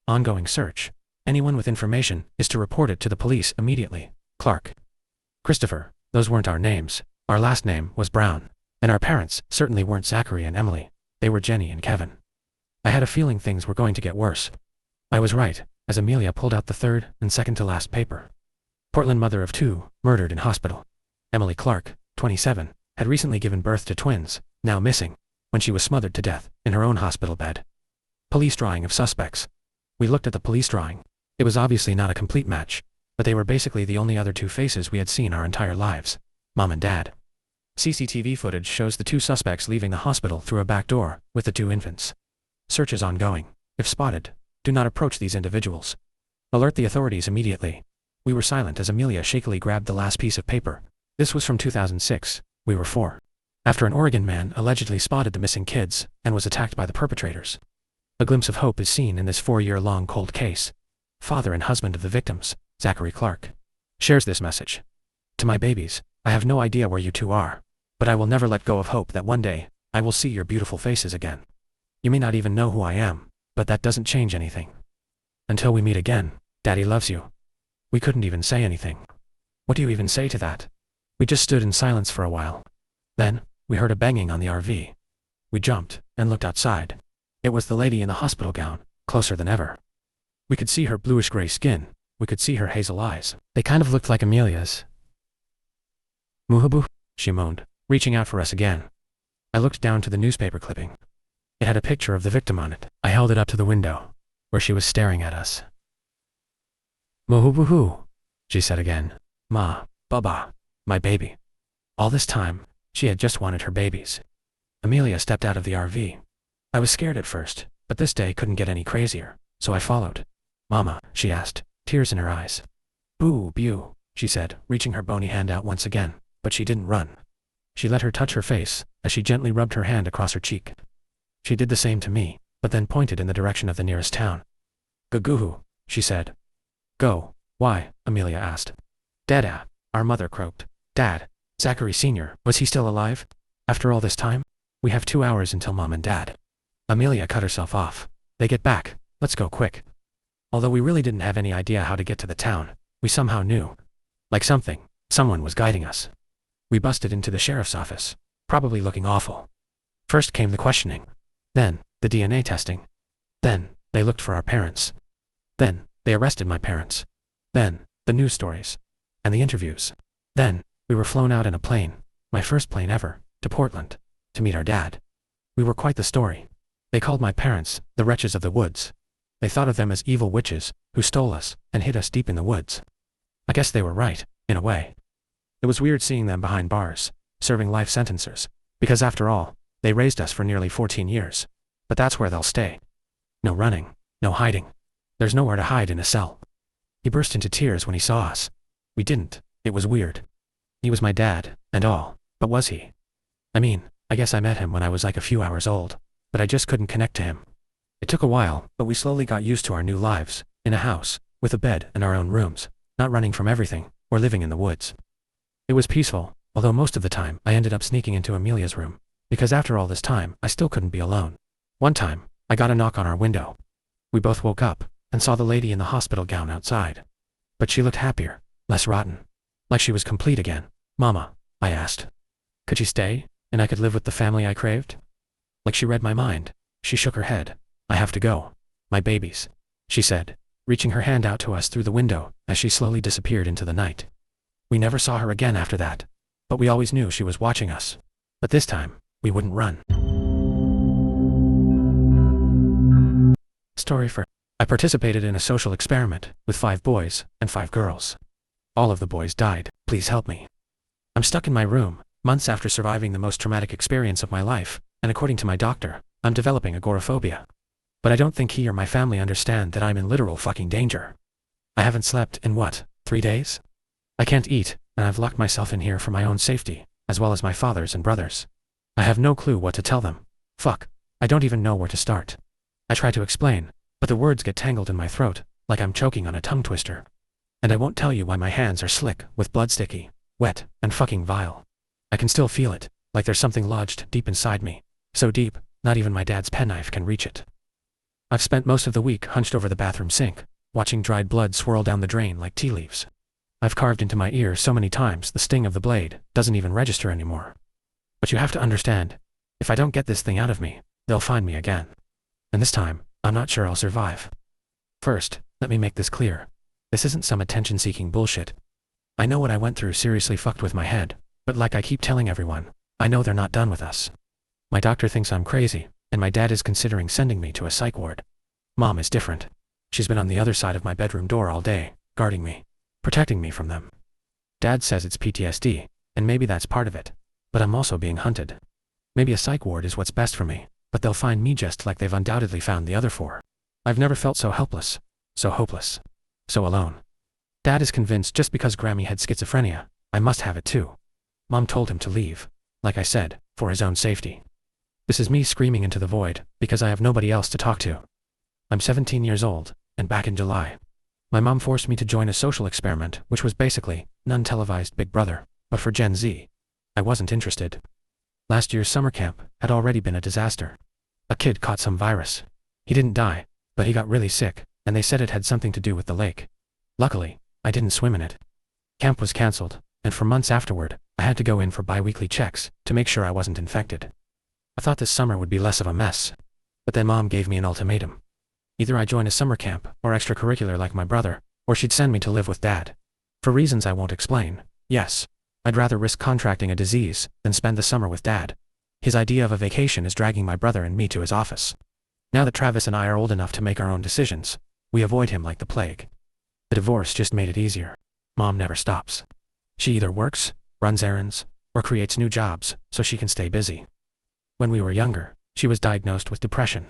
Ongoing search. Anyone with information is to report it to the police immediately. Clark. Christopher, those weren't our names. Our last name was Brown. And our parents certainly weren't Zachary and Emily. They were Jenny and Kevin. I had a feeling things were going to get worse. I was right, as Amelia pulled out the third and second to last paper. Portland mother of 2, murdered in hospital. Emily Clark, 27, had recently given birth to twins, now missing. when she was smothered to death in her own hospital bed. Police drawing of suspects. We looked at the police drawing. It was obviously not a complete match, but they were basically the only other two faces we had seen our entire lives. Mom and Dad. CCTV footage shows the two suspects leaving the hospital through a back door with the two infants. Search is ongoing. If spotted, do not approach these individuals. Alert the authorities immediately. We were silent as Amelia shakily grabbed the last piece of paper. This was from 2006. We were 4. After an Oregon man allegedly spotted the missing kids and was attacked by the perpetrators. A glimpse of hope is seen in this 4-year-long cold case. Father and husband of the victims, Zachary Clark, shares this message. To my babies, I have no idea where you two are, but I will never let go of hope that one day, I will see your beautiful faces again. You may not even know who I am, but that doesn't change anything. Until we meet again, Daddy loves you. We couldn't even say anything. What do you even say to that? We just stood in silence for a while. Then, we heard a banging on the RV. We jumped and looked outside. It was the lady in the hospital gown, closer than ever. We could see her bluish-gray skin. We could see her hazel eyes. They kind of looked like Amelia's. Muhabu, she moaned, reaching out for us again. I looked down to the newspaper clipping. It had a picture of the victim on it. I held it up to the window, where she was staring at us. Muhabu, she said again. Ma, Baba, my baby. All this time, she had just wanted her babies. Amelia stepped out of the RV. I was scared at first, but this day couldn't get any crazier, so I followed. Mama, she asked, tears in her eyes. Boo, bew, she said, reaching her bony hand out once again, but she didn't run. She let her touch her face, as she gently rubbed her hand across her cheek. She did the same to me, but then pointed in the direction of the nearest town. Guguhu, she said. Go. Why? Amelia asked. Dada, our mother croaked. Dad, Zachary Sr., was he still alive? After all this time? We have 2 hours until Mom and Dad. Amelia cut herself off. They get back. Let's go quick. Although we really didn't have any idea how to get to the town, we somehow knew. Like someone was guiding us. We busted into the sheriff's office, probably looking awful. First came the questioning. Then, the DNA testing. Then, they looked for our parents. Then, they arrested my parents. Then, the news stories. And the interviews. Then, we were flown out in a plane, my first plane ever, to Portland, to meet our dad. We were quite the story. They called my parents, the wretches of the woods. They thought of them as evil witches, who stole us, and hid us deep in the woods. I guess they were right, in a way. It was weird seeing them behind bars, serving life sentences, because after all, they raised us for nearly 14 years. But that's where they'll stay. No running, no hiding. There's nowhere to hide in a cell. He burst into tears when he saw us. We didn't. It was weird. He was my dad, and all, but was he? I mean, I guess I met him when I was like a few hours old, but I just couldn't connect to him. It took a while, but we slowly got used to our new lives, in a house, with a bed and our own rooms, not running from everything, or living in the woods. It was peaceful, although most of the time I ended up sneaking into Amelia's room, because after all this time, I still couldn't be alone. One time, I got a knock on our window. We both woke up, and saw the lady in the hospital gown outside. But she looked happier, less rotten. Like she was complete again. Mama, I asked. Could she stay, and I could live with the family I craved? Like she read my mind. She shook her head. I have to go. My babies, she said, reaching her hand out to us through the window as she slowly disappeared into the night. We never saw her again after that, but we always knew she was watching us. But this time, we wouldn't run. Story for I participated in a social experiment with 5 boys and 5 girls. All of the boys died. Please help me. I'm stuck in my room, months after surviving the most traumatic experience of my life, and according to my doctor, I'm developing agoraphobia. But I don't think he or my family understand that I'm in literal fucking danger. I haven't slept in what, 3 days? I can't eat, and I've locked myself in here for my own safety, as well as my father's and brother's. I have no clue what to tell them. Fuck, I don't even know where to start. I try to explain, but the words get tangled in my throat, like I'm choking on a tongue twister. And I won't tell you why my hands are slick, with blood sticky, wet, and fucking vile. I can still feel it, like there's something lodged deep inside me. So deep, not even my dad's penknife can reach it. I've spent most of the week hunched over the bathroom sink, watching dried blood swirl down the drain like tea leaves. I've carved into my ear so many times the sting of the blade doesn't even register anymore. But you have to understand, if I don't get this thing out of me, they'll find me again. And this time, I'm not sure I'll survive. First, let me make this clear. This isn't some attention-seeking bullshit. I know what I went through seriously fucked with my head, but like I keep telling everyone, I know they're not done with us. My doctor thinks I'm crazy, and my dad is considering sending me to a psych ward. Mom is different. She's been on the other side of my bedroom door all day, guarding me, protecting me from them. Dad says it's PTSD, and maybe that's part of it, but I'm also being hunted. Maybe a psych ward is what's best for me, but they'll find me just like they've undoubtedly found the other four. I've never felt so helpless, so hopeless, so alone. Dad is convinced just because Grammy had schizophrenia, I must have it too. Mom told him to leave, like I said, for his own safety. This is me screaming into the void, because I have nobody else to talk to. I'm 17 years old, and back in July, my mom forced me to join a social experiment which was basically non-televised Big Brother, but for Gen Z. I wasn't interested. Last year's summer camp had already been a disaster. A kid caught some virus. He didn't die, but he got really sick, and they said it had something to do with the lake. Luckily, I didn't swim in it. Camp was cancelled, and for months afterward, I had to go in for bi-weekly checks to make sure I wasn't infected. I thought this summer would be less of a mess, but then Mom gave me an ultimatum. Either I join a summer camp or extracurricular like my brother, or she'd send me to live with Dad. For reasons I won't explain, yes, I'd rather risk contracting a disease than spend the summer with Dad. His idea of a vacation is dragging my brother and me to his office. Now that Travis and I are old enough to make our own decisions, we avoid him like the plague. The divorce just made it easier. Mom never stops. She either works, runs errands, or creates new jobs so she can stay busy. When we were younger, she was diagnosed with depression.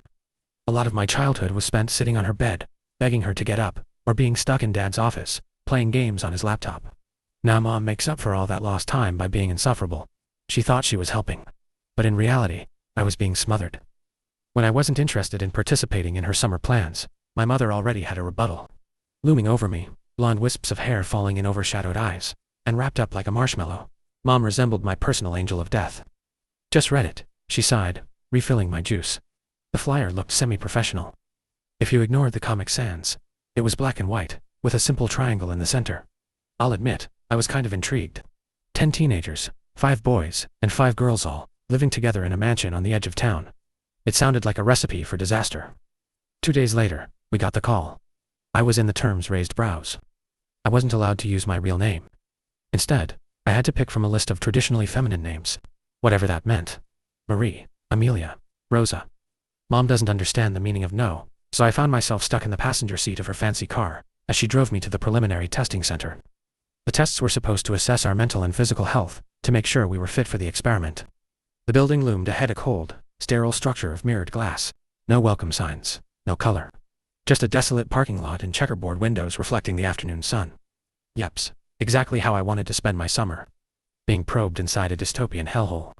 A lot of my childhood was spent sitting on her bed, begging her to get up, or being stuck in Dad's office, playing games on his laptop. Now Mom makes up for all that lost time by being insufferable. She thought she was helping. But in reality, I was being smothered. When I wasn't interested in participating in her summer plans, my mother already had a rebuttal. Looming over me, blonde wisps of hair falling in overshadowed eyes, and wrapped up like a marshmallow, Mom resembled my personal angel of death. Just read it, she sighed, refilling my juice. The flyer looked semi-professional. If you ignored the Comic Sans, it was black and white, with a simple triangle in the center. I'll admit, I was kind of intrigued. 10 teenagers, 5 boys, and 5 girls all, living together in a mansion on the edge of town. It sounded like a recipe for disaster. 2 days later, we got the call. I was in the terms raised brows. I wasn't allowed to use my real name. Instead, I had to pick from a list of traditionally feminine names, whatever that meant. Marie, Amelia, Rosa. Mom doesn't understand the meaning of no, so I found myself stuck in the passenger seat of her fancy car as she drove me to the preliminary testing center. The tests were supposed to assess our mental and physical health to make sure we were fit for the experiment. The building loomed ahead, a cold, sterile structure of mirrored glass. No welcome signs, no color. Just a desolate parking lot and checkerboard windows reflecting the afternoon sun. Yeps, exactly how I wanted to spend my summer. Being probed inside a dystopian hellhole.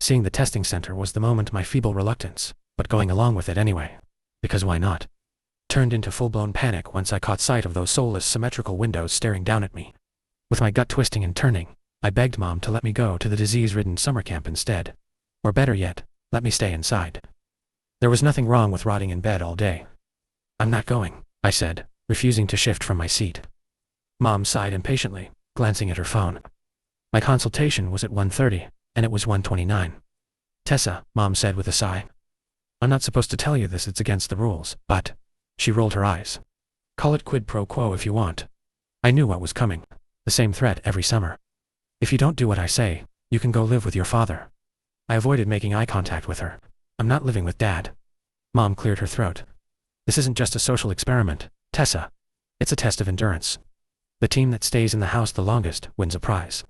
Seeing the testing center was the moment my feeble reluctance, but going along with it anyway, because why not, turned into full-blown panic once I caught sight of those soulless symmetrical windows staring down at me. With my gut twisting and turning, I begged Mom to let me go to the disease-ridden summer camp instead. Or better yet, let me stay inside. There was nothing wrong with rotting in bed all day. I'm not going, I said, refusing to shift from my seat. Mom sighed impatiently, glancing at her phone. My consultation was at 1:30, and it was 1:29. Tessa, Mom said with a sigh. I'm not supposed to tell you this, it's against the rules, but... She rolled her eyes. Call it quid pro quo if you want. I knew what was coming. The same threat every summer. If you don't do what I say, you can go live with your father. I avoided making eye contact with her. I'm not living with Dad. Mom cleared her throat. This isn't just a social experiment, Tessa. It's a test of endurance. The team that stays in the house the longest wins a prize.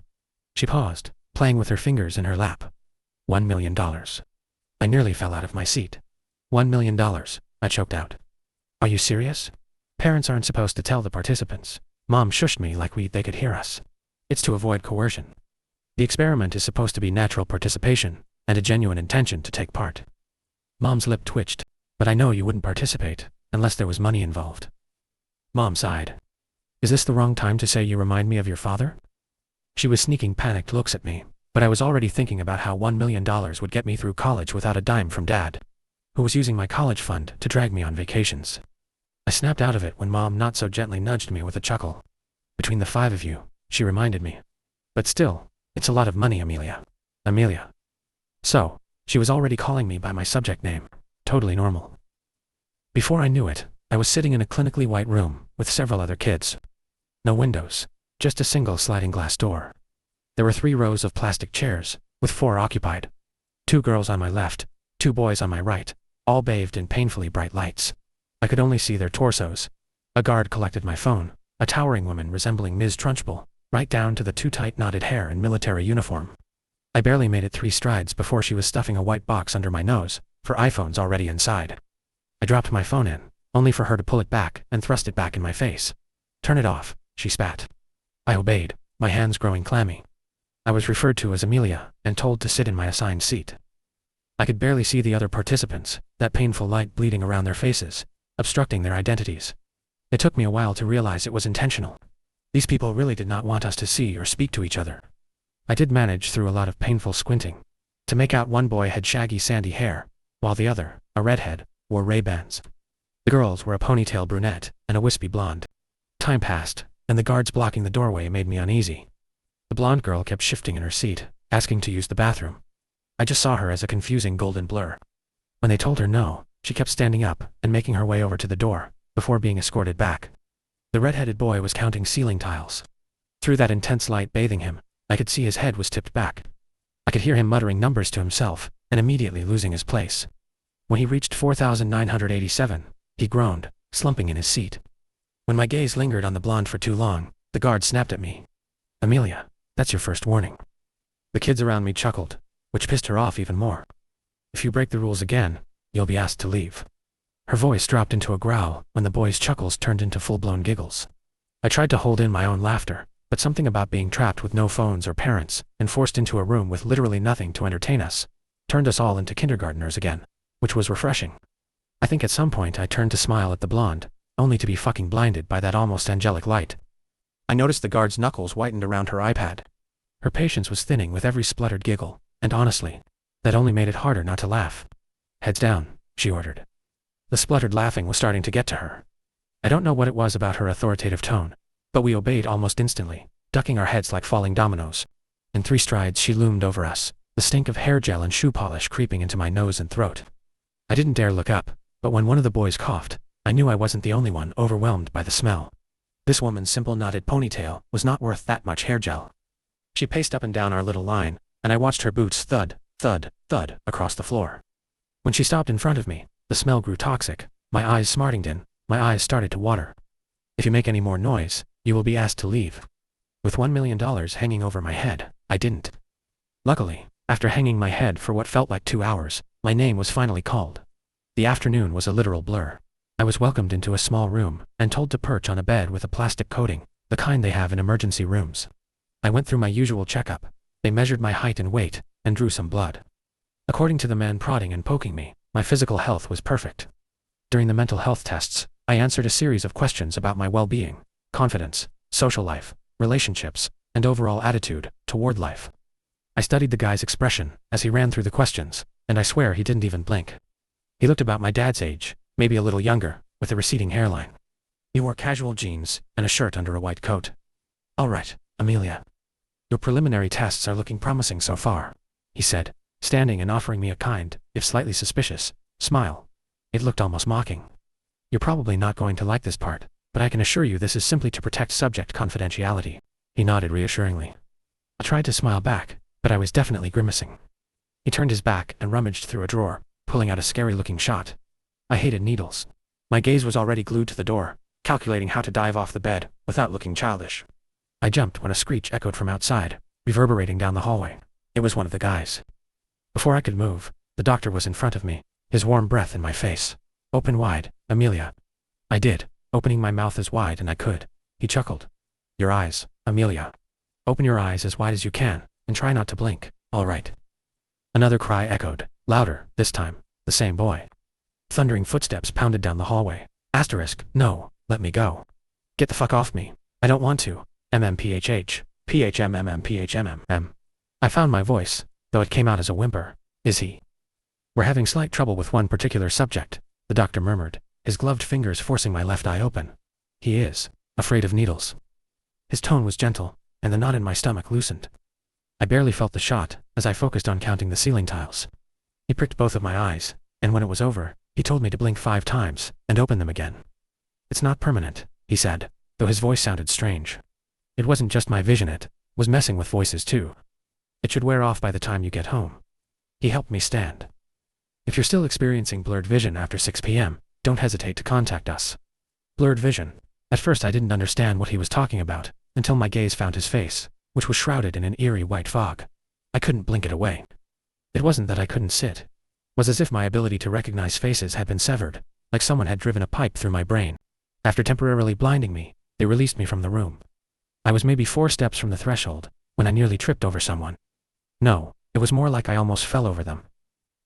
She paused, playing with her fingers in her lap. $1 million. I nearly fell out of my seat. $1 million, I choked out. Are you serious? Parents aren't supposed to tell the participants. Mom shushed me like they could hear us. It's to avoid coercion. The experiment is supposed to be natural participation, and a genuine intention to take part. Mom's lip twitched, but I know you wouldn't participate, unless there was money involved. Mom sighed. Is this the wrong time to say you remind me of your father? She was sneaking panicked looks at me, but I was already thinking about how $1 million would get me through college without a dime from Dad, who was using my college fund to drag me on vacations. I snapped out of it when Mom not so gently nudged me with a chuckle. Between the 5 of you, she reminded me. But still, it's a lot of money, Amelia. Amelia. So, she was already calling me by my subject name. Totally normal. Before I knew it, I was sitting in a clinically white room with several other kids. No windows, just a single sliding glass door. There were 3 rows of plastic chairs, with 4 occupied. 2 girls on my left, 2 boys on my right, all bathed in painfully bright lights. I could only see their torsos. A guard collected my phone, a towering woman resembling Ms. Trunchbull, right down to the 2 tight knotted hair and military uniform. I barely made it 3 strides before she was stuffing a white box under my nose, for iPhones already inside. I dropped my phone in, only for her to pull it back and thrust it back in my face. "Turn it off," she spat. I obeyed, my hands growing clammy. I was referred to as Amelia and told to sit in my assigned seat. I could barely see the other participants, that painful light bleeding around their faces, obstructing their identities. It took me a while to realize it was intentional. These people really did not want us to see or speak to each other. I did manage through a lot of painful squinting to make out one boy had shaggy sandy hair, while the other, a redhead, wore Ray-Bans. The girls were a ponytail brunette and a wispy blonde. Time passed, and the guards blocking the doorway made me uneasy. The blonde girl kept shifting in her seat, asking to use the bathroom. I just saw her as a confusing golden blur. When they told her no, she kept standing up and making her way over to the door, before being escorted back. The red-headed boy was counting ceiling tiles. Through that intense light bathing him, I could see his head was tipped back. I could hear him muttering numbers to himself, and immediately losing his place. When he reached 4,987, he groaned, slumping in his seat. When my gaze lingered on the blonde for too long, the guard snapped at me. "Amelia, that's your first warning." The kids around me chuckled, which pissed her off even more. "If you break the rules again, you'll be asked to leave." Her voice dropped into a growl when the boys' chuckles turned into full-blown giggles. I tried to hold in my own laughter, but something about being trapped with no phones or parents and forced into a room with literally nothing to entertain us turned us all into kindergartners again, which was refreshing. I think at some point I turned to smile at the blonde, only to be fucking blinded by that almost angelic light. I noticed the guard's knuckles whitened around her iPad. Her patience was thinning with every spluttered giggle, and honestly, that only made it harder not to laugh. "Heads down," she ordered. The spluttered laughing was starting to get to her. I don't know what it was about her authoritative tone, but we obeyed almost instantly, ducking our heads like falling dominoes. In 3 strides she loomed over us, the stink of hair gel and shoe polish creeping into my nose and throat. I didn't dare look up, but when one of the boys coughed, I knew I wasn't the only one overwhelmed by the smell. This woman's simple knotted ponytail was not worth that much hair gel. She paced up and down our little line, and I watched her boots thud, thud, thud across the floor. When she stopped in front of me, the smell grew toxic, my eyes smarting in, my eyes started to water. "If you make any more noise, you will be asked to leave." With $1 million hanging over my head, I didn't. Luckily, after hanging my head for what felt like 2 hours, my name was finally called. The afternoon was a literal blur. I was welcomed into a small room and told to perch on a bed with a plastic coating, the kind they have in emergency rooms. I went through my usual checkup. They measured my height and weight and drew some blood. According to the man prodding and poking me, my physical health was perfect. During the mental health tests, I answered a series of questions about my well-being, confidence, social life, relationships, and overall attitude toward life. I studied the guy's expression as he ran through the questions, and I swear he didn't even blink. He looked about my dad's age, maybe a little younger, with a receding hairline. He wore casual jeans and a shirt under a white coat. "All right, Amelia. Your preliminary tests are looking promising so far," he said, standing and offering me a kind, if slightly suspicious, smile. It looked almost mocking. "You're probably not going to like this part, but I can assure you this is simply to protect subject confidentiality." He nodded reassuringly. I tried to smile back, but I was definitely grimacing. He turned his back and rummaged through a drawer, pulling out a scary-looking shot. I hated needles. My gaze was already glued to the door, calculating how to dive off the bed without looking childish. I jumped when a screech echoed from outside, reverberating down the hallway. It was one of the guys. Before I could move, the doctor was in front of me, his warm breath in my face. "Open wide, Amelia." I did, opening my mouth as wide as I could. He chuckled. "Your eyes, Amelia. Open your eyes as wide as you can, and try not to blink, all right." Another cry echoed, louder, this time, the same boy. Thundering footsteps pounded down the hallway. No, let me go. Get the fuck off me. I don't want to. MMPHH, PHMMMPHMMM. I found my voice, though it came out as a whimper. "Is he?" "We're having slight trouble with one particular subject," the doctor murmured, his gloved fingers forcing my left eye open. "He is afraid of needles." His tone was gentle, and the knot in my stomach loosened. I barely felt the shot as I focused on counting the ceiling tiles. He pricked both of my eyes, and when it was over, he told me to blink 5 times and open them again. "It's not permanent," he said, though his voice sounded strange. It wasn't just my vision, it was messing with voices too. "It should wear off by the time you get home." He helped me stand. If you're still experiencing blurred vision after 6 p.m., don't hesitate to contact us. Blurred vision. At first I didn't understand what he was talking about, until my gaze found his face, which was shrouded in an eerie white fog. I couldn't blink it away. It wasn't that I couldn't sit. It was as if my ability to recognize faces had been severed, like someone had driven a pipe through my brain. After temporarily blinding me, they released me from the room. I was maybe 4 steps from the threshold, when I nearly tripped over someone. No, it was more like I almost fell over them.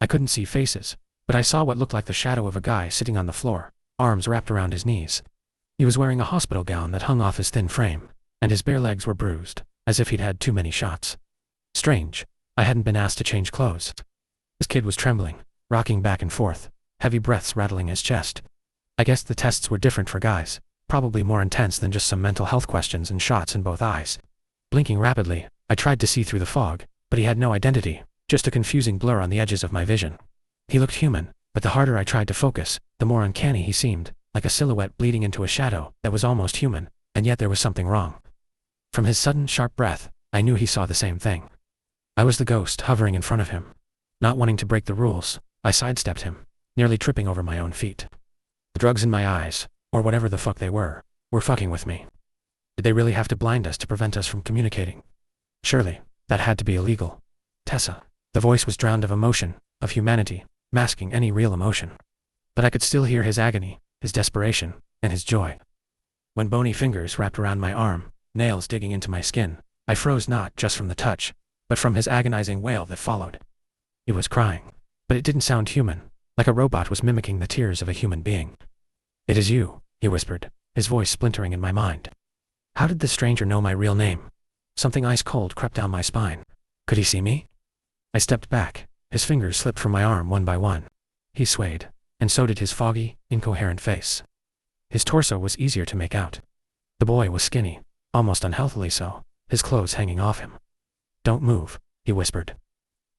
I couldn't see faces, but I saw what looked like the shadow of a guy sitting on the floor, arms wrapped around his knees. He was wearing a hospital gown that hung off his thin frame, and his bare legs were bruised, as if he'd had too many shots. Strange, I hadn't been asked to change clothes. This kid was trembling, rocking back and forth, heavy breaths rattling his chest. I guess the tests were different for guys, probably more intense than just some mental health questions and shots in both eyes. Blinking rapidly, I tried to see through the fog, but he had no identity, just a confusing blur on the edges of my vision. He looked human, but the harder I tried to focus, the more uncanny he seemed, like a silhouette bleeding into a shadow that was almost human, and yet there was something wrong. From his sudden, sharp breath, I knew he saw the same thing. I was the ghost hovering in front of him. Not wanting to break the rules, I sidestepped him, nearly tripping over my own feet. The drugs in my eyes, or whatever the fuck they were fucking with me. Did they really have to blind us to prevent us from communicating? Surely, that had to be illegal. Tessa. The voice was drowned of emotion, of humanity, masking any real emotion. But I could still hear his agony, his desperation, and his joy. When bony fingers wrapped around my arm, nails digging into my skin, I froze not just from the touch, but from his agonizing wail that followed. He was crying, but it didn't sound human, like a robot was mimicking the tears of a human being. "It is you," he whispered, his voice splintering in my mind. How did the stranger know my real name? Something ice cold crept down my spine. Could he see me? I stepped back. His fingers slipped from my arm one by one. He swayed, and so did his foggy, incoherent face. His torso was easier to make out. The boy was skinny, almost unhealthily so, his clothes hanging off him. "Don't move," he whispered.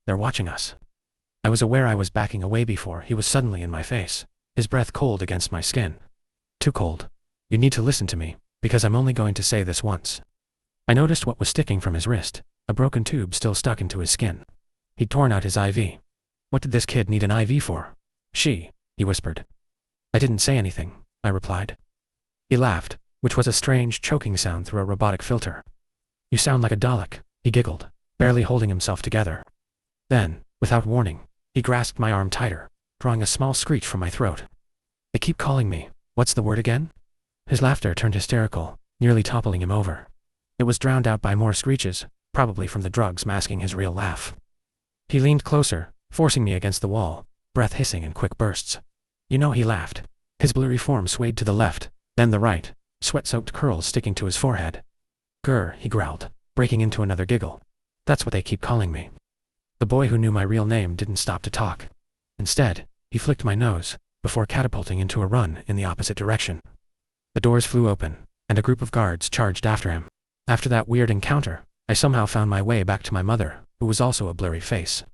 "They're watching us." I was aware I was backing away before he was suddenly in my face, his breath cold against my skin. Too cold. "You need to listen to me, because I'm only going to say this once." I noticed what was sticking from his wrist, a broken tube still stuck into his skin. He'd torn out his IV. What did this kid need an IV for? "She," he whispered. I didn't say anything, I replied. He laughed, which was a strange, choking sound through a robotic filter. "You sound like a Dalek," he giggled, barely holding himself together. Then, without warning, he grasped my arm tighter, drawing a small screech from my throat. "They keep calling me. What's the word again?" His laughter turned hysterical, nearly toppling him over. It was drowned out by more screeches, probably from the drugs masking his real laugh. He leaned closer, forcing me against the wall, breath hissing in quick bursts. "You know," he laughed. His blurry form swayed to the left, then the right, sweat-soaked curls sticking to his forehead. "Grr," he growled, breaking into another giggle. "That's what they keep calling me." The boy who knew my real name didn't stop to talk. Instead, he flicked my nose, before catapulting into a run in the opposite direction. The doors flew open, and a group of guards charged after him. After that weird encounter, I somehow found my way back to my mother, who was also a blurry face.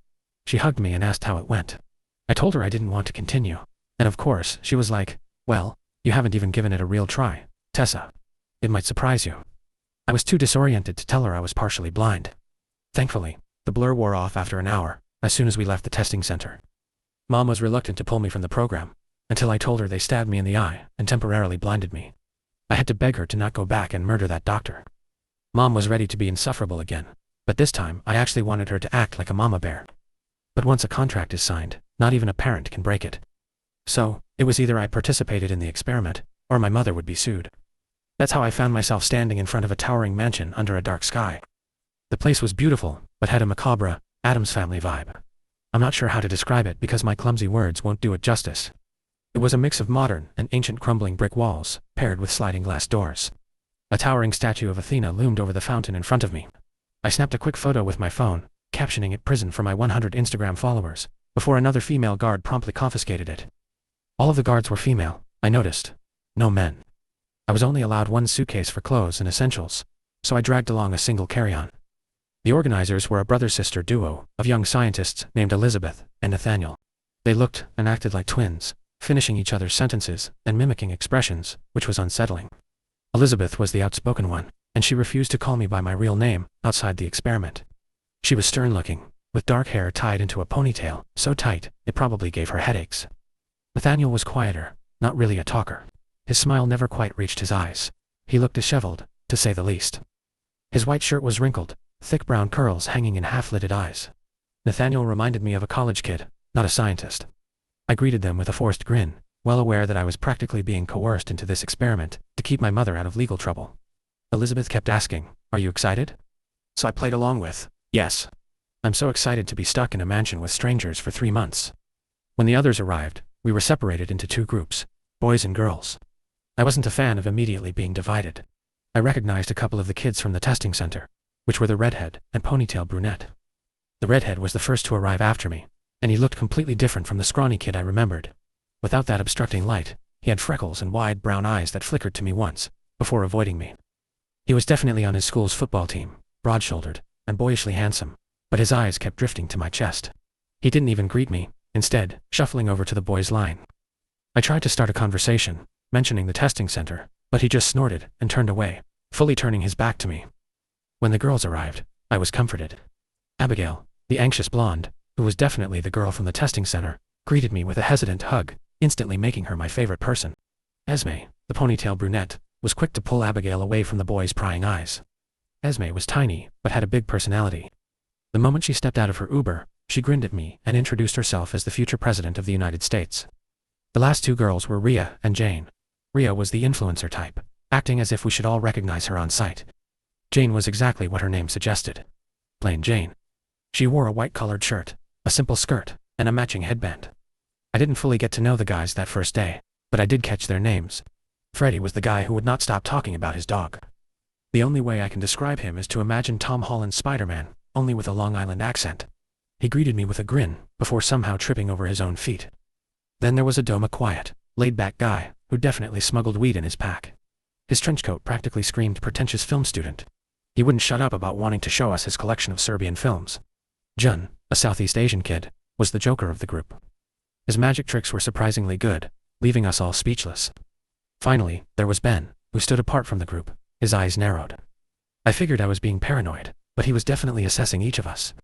She hugged me and asked how it went. I told her I didn't want to continue, and of course, she was like, "Well, you haven't even given it a real try, Tessa. It might surprise you." I was too disoriented to tell her I was partially blind. Thankfully, the blur wore off after an hour, as soon as we left the testing center. Mom was reluctant to pull me from the program, until I told her they stabbed me in the eye and temporarily blinded me. I had to beg her to not go back and murder that doctor. Mom was ready to be insufferable again, but this time I actually wanted her to act like a mama bear. But once a contract is signed, not even a parent can break it. So, it was either I participated in the experiment, or my mother would be sued. That's how I found myself standing in front of a towering mansion under a dark sky. The place was beautiful, but had a macabre, Addams Family vibe. I'm not sure how to describe it because my clumsy words won't do it justice. It was a mix of modern and ancient crumbling brick walls, paired with sliding glass doors. A towering statue of Athena loomed over the fountain in front of me. I snapped a quick photo with my phone, captioning it "Prison for my 100 Instagram followers," before another female guard promptly confiscated it. All of the guards were female, I noticed. No men. I was only allowed one suitcase for clothes and essentials, so I dragged along a single carry-on. The organizers were a brother-sister duo of young scientists named Elizabeth and Nathaniel. They looked and acted like twins, finishing each other's sentences and mimicking expressions, which was unsettling. Elizabeth was the outspoken one, and she refused to call me by my real name outside the experiment. She was stern-looking, with dark hair tied into a ponytail, so tight, it probably gave her headaches. Nathaniel was quieter, not really a talker. His smile never quite reached his eyes. He looked disheveled, to say the least. His white shirt was wrinkled, thick brown curls hanging in half-lidded eyes. Nathaniel reminded me of a college kid, not a scientist. I greeted them with a forced grin, well aware that I was practically being coerced into this experiment to keep my mother out of legal trouble. Elizabeth kept asking, "Are you excited?" So I played along with, "Yes. I'm so excited to be stuck in a mansion with strangers for 3 months." When the others arrived, we were separated into 2 groups, boys and girls. I wasn't a fan of immediately being divided. I recognized a couple of the kids from the testing center, which were the redhead and ponytail brunette. The redhead was the first to arrive after me, and he looked completely different from the scrawny kid I remembered. Without that obstructing light, he had freckles and wide brown eyes that flickered to me once, before avoiding me. He was definitely on his school's football team, broad-shouldered, and boyishly handsome, but his eyes kept drifting to my chest. He didn't even greet me, instead, shuffling over to the boys' line. I tried to start a conversation, mentioning the testing center, but he just snorted and turned away, fully turning his back to me. When the girls arrived, I was comforted. Abigail, the anxious blonde, who was definitely the girl from the testing center, greeted me with a hesitant hug, instantly making her my favorite person. Esme, the ponytail brunette, was quick to pull Abigail away from the boys' prying eyes. Esme was tiny, but had a big personality. The moment she stepped out of her Uber, she grinned at me and introduced herself as the future president of the United States. The last 2 girls were Rhea and Jane. Rhea was the influencer type, acting as if we should all recognize her on sight. Jane was exactly what her name suggested. Plain Jane. She wore a white-collared shirt, a simple skirt, and a matching headband. I didn't fully get to know the guys that first day, but I did catch their names. Freddy was the guy who would not stop talking about his dog. The only way I can describe him is to imagine Tom Holland's Spider-Man, only with a Long Island accent. He greeted me with a grin, before somehow tripping over his own feet. Then there was Adoma, quiet, laid-back guy, who definitely smuggled weed in his pack. His trench coat practically screamed pretentious film student. He wouldn't shut up about wanting to show us his collection of Serbian films. Jun, a Southeast Asian kid, was the joker of the group. His magic tricks were surprisingly good, leaving us all speechless. Finally, there was Ben, who stood apart from the group, his eyes narrowed. I figured I was being paranoid, but he was definitely assessing each of us.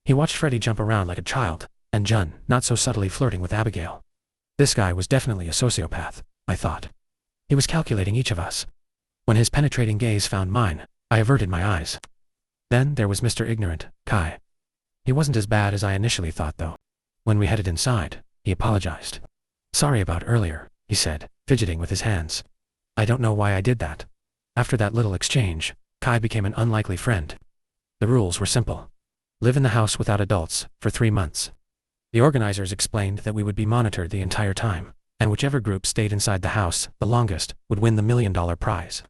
He watched Freddy jump around like a child, and Jun, not so subtly flirting with Abigail. This guy was definitely a sociopath, I thought. He was calculating each of us. When his penetrating gaze found mine, I averted my eyes. Then there was Mr. Ignorant, Kai. He wasn't as bad as I initially thought, though. When we headed inside, he apologized. "Sorry about earlier," he said, fidgeting with his hands. "I don't know why I did that." After that little exchange, Kai became an unlikely friend. The rules were simple. Live in the house without adults, for 3 months. The organizers explained that we would be monitored the entire time, and whichever group stayed inside the house the longest would win the $1 million prize.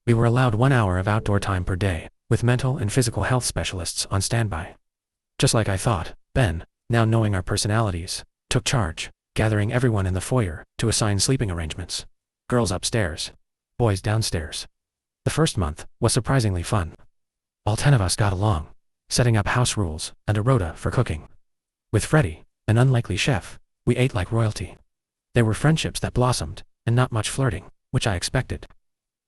We were allowed 1 hour of outdoor time per day, with mental and physical health specialists on standby. Just like I thought, Ben, now knowing our personalities, took charge, gathering everyone in the foyer to assign sleeping arrangements. Girls upstairs, boys downstairs. The first month was surprisingly fun. All 10 of us got along, setting up house rules and a rota for cooking. With Freddy, an unlikely chef, we ate like royalty. There were friendships that blossomed, and not much flirting, which I expected.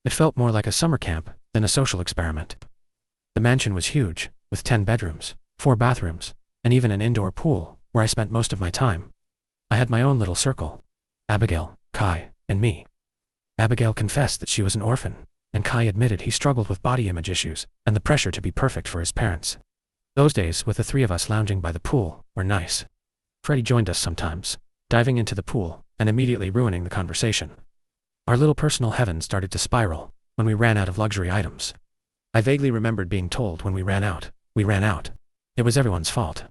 It felt more like a summer camp than a social experiment. The mansion was huge, with 10 bedrooms, 4 bathrooms, and even an indoor pool, where I spent most of my time. I had my own little circle. Abigail, Kai, and me. Abigail confessed that she was an orphan, and Kai admitted he struggled with body image issues and the pressure to be perfect for his parents. Those days, with the 3 of us lounging by the pool, were nice. Freddy joined us sometimes, diving into the pool and immediately ruining the conversation. Our little personal heaven started to spiral when we ran out of luxury items. I vaguely remembered being told when we ran out. It was everyone's fault.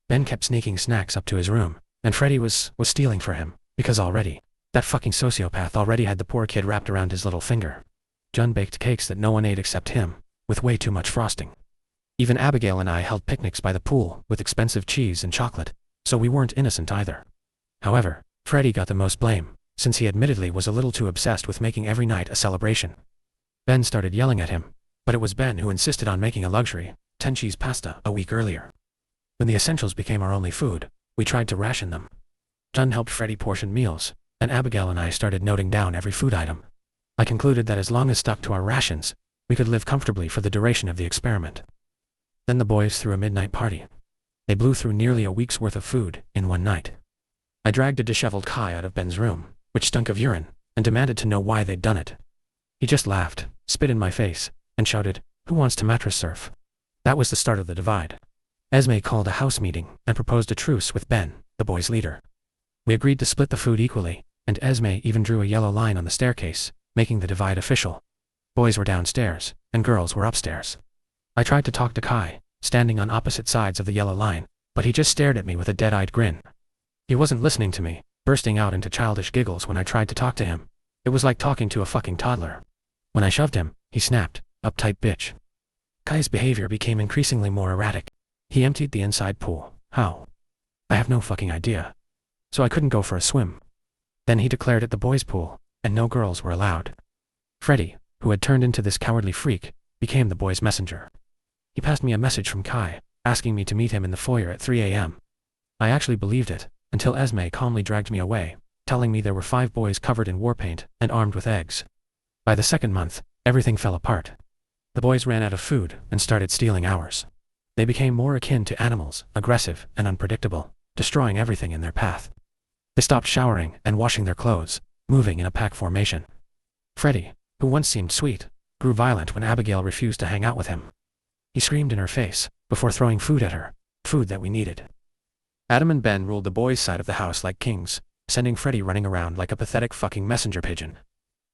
Ben kept sneaking snacks up to his room, and Freddy was stealing for him, because that fucking sociopath already had the poor kid wrapped around his little finger. Jun baked cakes that no one ate except him, with way too much frosting. Even Abigail and I held picnics by the pool with expensive cheese and chocolate, so we weren't innocent either. However, Freddy got the most blame, since he admittedly was a little too obsessed with making every night a celebration. Ben started yelling at him, but it was Ben who insisted on making a luxury, 10-cheese pasta, a week earlier. When the essentials became our only food, we tried to ration them. Jun helped Freddy portion meals, and Abigail and I started noting down every food item. I concluded that as long as stuck to our rations, we could live comfortably for the duration of the experiment. Then the boys threw a midnight party. They blew through nearly a week's worth of food in one night. I dragged a disheveled Kai out of Ben's room, which stunk of urine, and demanded to know why they'd done it. He just laughed, spit in my face, and shouted, "Who wants to mattress surf?" That was the start of the divide. Esme called a house meeting and proposed a truce with Ben, the boys' leader. We agreed to split the food equally, and Esme even drew a yellow line on the staircase, making the divide official. Boys were downstairs, and girls were upstairs. I tried to talk to Kai, standing on opposite sides of the yellow line, but he just stared at me with a dead-eyed grin. He wasn't listening to me, bursting out into childish giggles when I tried to talk to him. It was like talking to a fucking toddler. When I shoved him, he snapped, "Uptight bitch." Kai's behavior became increasingly more erratic. He emptied the inside pool. How? I have no fucking idea. So I couldn't go for a swim. Then he declared it the boys' pool, and no girls were allowed. Freddy, who had turned into this cowardly freak, became the boys' messenger. He passed me a message from Kai, asking me to meet him in the foyer at 3 a.m. I actually believed it, until Esme calmly dragged me away, telling me there were 5 boys covered in war paint and armed with eggs. By the second month, everything fell apart. The boys ran out of food and started stealing ours. They became more akin to animals, aggressive and unpredictable, destroying everything in their path. They stopped showering and washing their clothes, moving in a pack formation. Freddy, who once seemed sweet, grew violent when Abigail refused to hang out with him. He screamed in her face, before throwing food at her, food that we needed. Adam and Ben ruled the boys' side of the house like kings, sending Freddy running around like a pathetic fucking messenger pigeon.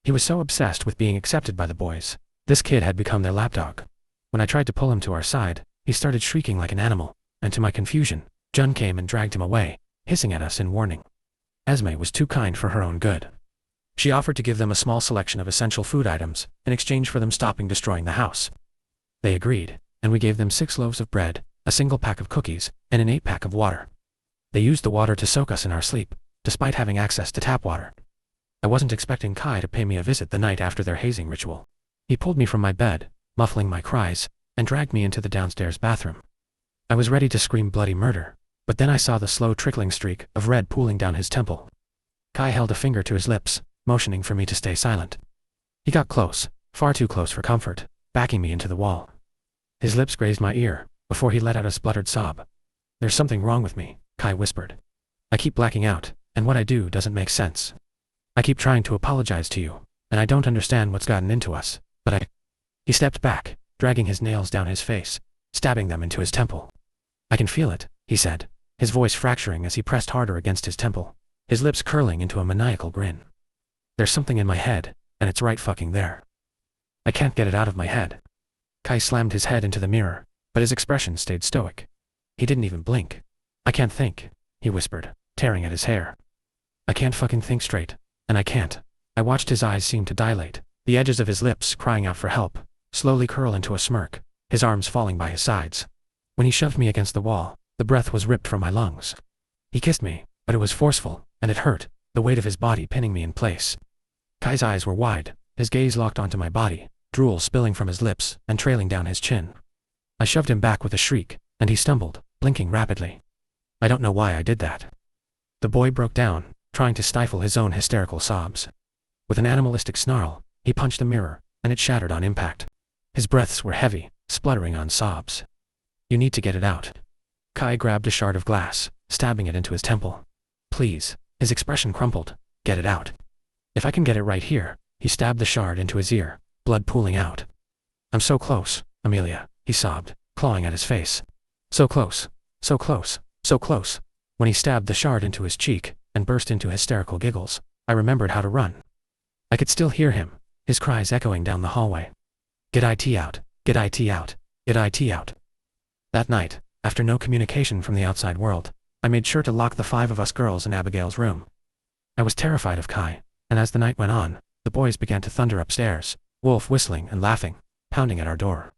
He was so obsessed with being accepted by the boys. This kid had become their lapdog. When I tried to pull him to our side, he started shrieking like an animal, and to my confusion, Jun came and dragged him away, hissing at us in warning. Esme was too kind for her own good. She offered to give them a small selection of essential food items, in exchange for them stopping destroying the house. They agreed, and we gave them 6 loaves of bread, a single pack of cookies, and an 8-pack of water. They used the water to soak us in our sleep, despite having access to tap water. I wasn't expecting Kai to pay me a visit the night after their hazing ritual. He pulled me from my bed, muffling my cries, and dragged me into the downstairs bathroom. I was ready to scream bloody murder, but then I saw the slow trickling streak of red pooling down his temple. Kai held a finger to his lips, motioning for me to stay silent. He got close, far too close for comfort, backing me into the wall. His lips grazed my ear, before he let out a spluttered sob. "There's something wrong with me," Kai whispered. "I keep blacking out, and what I do doesn't make sense. I keep trying to apologize to you, and I don't understand what's gotten into us, but I—" He stepped back, dragging his nails down his face, stabbing them into his temple. "I can feel it," he said, his voice fracturing as he pressed harder against his temple, his lips curling into a maniacal grin. "There's something in my head, and it's right fucking there. I can't get it out of my head." Kai slammed his head into the mirror, but his expression stayed stoic. He didn't even blink. "I can't think," he whispered, tearing at his hair. "I can't fucking think straight, and I can't." I watched his eyes seem to dilate, the edges of his lips crying out for help, slowly curl into a smirk, his arms falling by his sides. When he shoved me against the wall, the breath was ripped from my lungs. He kissed me, but it was forceful, and it hurt, the weight of his body pinning me in place. Kai's eyes were wide, his gaze locked onto my body, drool spilling from his lips and trailing down his chin. I shoved him back with a shriek, and he stumbled, blinking rapidly. I don't know why I did that. The boy broke down, trying to stifle his own hysterical sobs. With an animalistic snarl, he punched the mirror, and it shattered on impact. His breaths were heavy, spluttering on sobs. "You need to get it out." Kai grabbed a shard of glass, stabbing it into his temple. "Please." His expression crumpled. "Get it out." "If I can get it right here." He stabbed the shard into his ear, blood pooling out. "I'm so close, Amelia," he sobbed, clawing at his face. "So close, so close, so close." When he stabbed the shard into his cheek and burst into hysterical giggles, I remembered how to run. I could still hear him, his cries echoing down the hallway. "Get IT out, get IT out, get IT out." That night, after no communication from the outside world, I made sure to lock the 5 of us girls in Abigail's room. I was terrified of Kai, and as the night went on, the boys began to thunder upstairs, Wolf whistling and laughing, pounding at our door.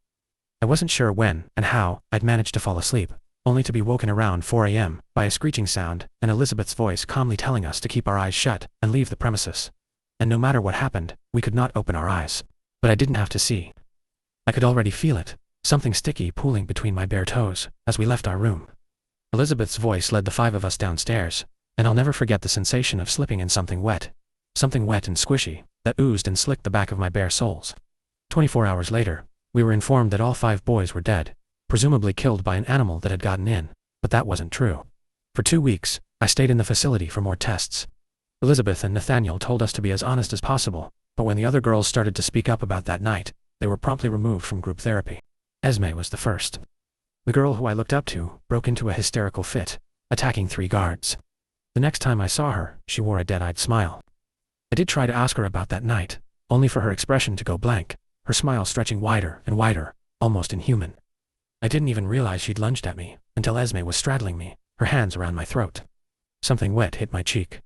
I wasn't sure when and how I'd managed to fall asleep, only to be woken around 4 a.m. by a screeching sound and Elizabeth's voice calmly telling us to keep our eyes shut and leave the premises. And no matter what happened, we could not open our eyes. But I didn't have to see. I could already feel it, something sticky pooling between my bare toes, as we left our room. Elizabeth's voice led the 5 of us downstairs, and I'll never forget the sensation of slipping in something wet and squishy, that oozed and slicked the back of my bare soles. 24 hours later, we were informed that all 5 boys were dead, presumably killed by an animal that had gotten in. But that wasn't true. For 2 weeks, I stayed in the facility for more tests. Elizabeth and Nathaniel told us to be as honest as possible, but when the other girls started to speak up about that night, they were promptly removed from group therapy. Esme was the first. The girl who I looked up to broke into a hysterical fit, attacking 3 guards. The next time I saw her, she wore a dead-eyed smile. I did try to ask her about that night, only for her expression to go blank, her smile stretching wider and wider, almost inhuman. I didn't even realize she'd lunged at me, until Esme was straddling me, her hands around my throat. Something wet hit my cheek.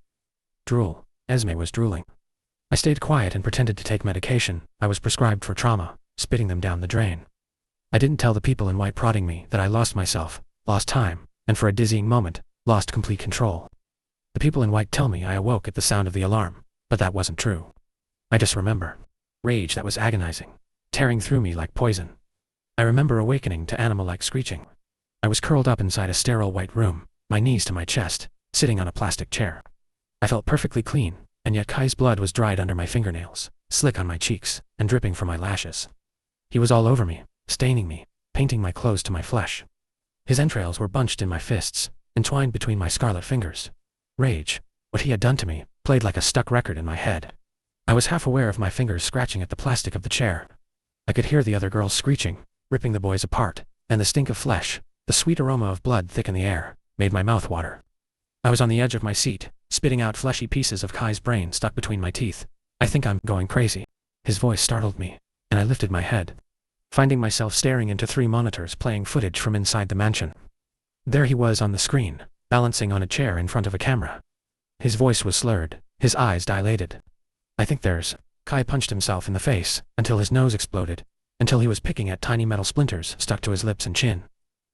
Drool. Esme was drooling. I stayed quiet and pretended to take medication I was prescribed for trauma, spitting them down the drain. I didn't tell the people in white prodding me that I lost myself, lost time, and for a dizzying moment, lost complete control. The people in white tell me I awoke at the sound of the alarm, but that wasn't true. I just remember rage that was agonizing, tearing through me like poison. I remember awakening to animal-like screeching. I was curled up inside a sterile white room, my knees to my chest, sitting on a plastic chair. I felt perfectly clean, and yet Kai's blood was dried under my fingernails, slick on my cheeks, and dripping from my lashes. He was all over me, staining me, painting my clothes to my flesh. His entrails were bunched in my fists, entwined between my scarlet fingers. Rage, what he had done to me, played like a stuck record in my head. I was half aware of my fingers scratching at the plastic of the chair. I could hear the other girls screeching, ripping the boys apart, and the stink of flesh, the sweet aroma of blood thick in the air, made my mouth water. I was on the edge of my seat, spitting out fleshy pieces of Kai's brain stuck between my teeth. I think I'm going crazy. His voice startled me, and I lifted my head, finding myself staring into 3 monitors playing footage from inside the mansion. There he was on the screen, balancing on a chair in front of a camera. His voice was slurred, his eyes dilated. I think Kai punched himself in the face, until his nose exploded, until he was picking at tiny metal splinters stuck to his lips and chin.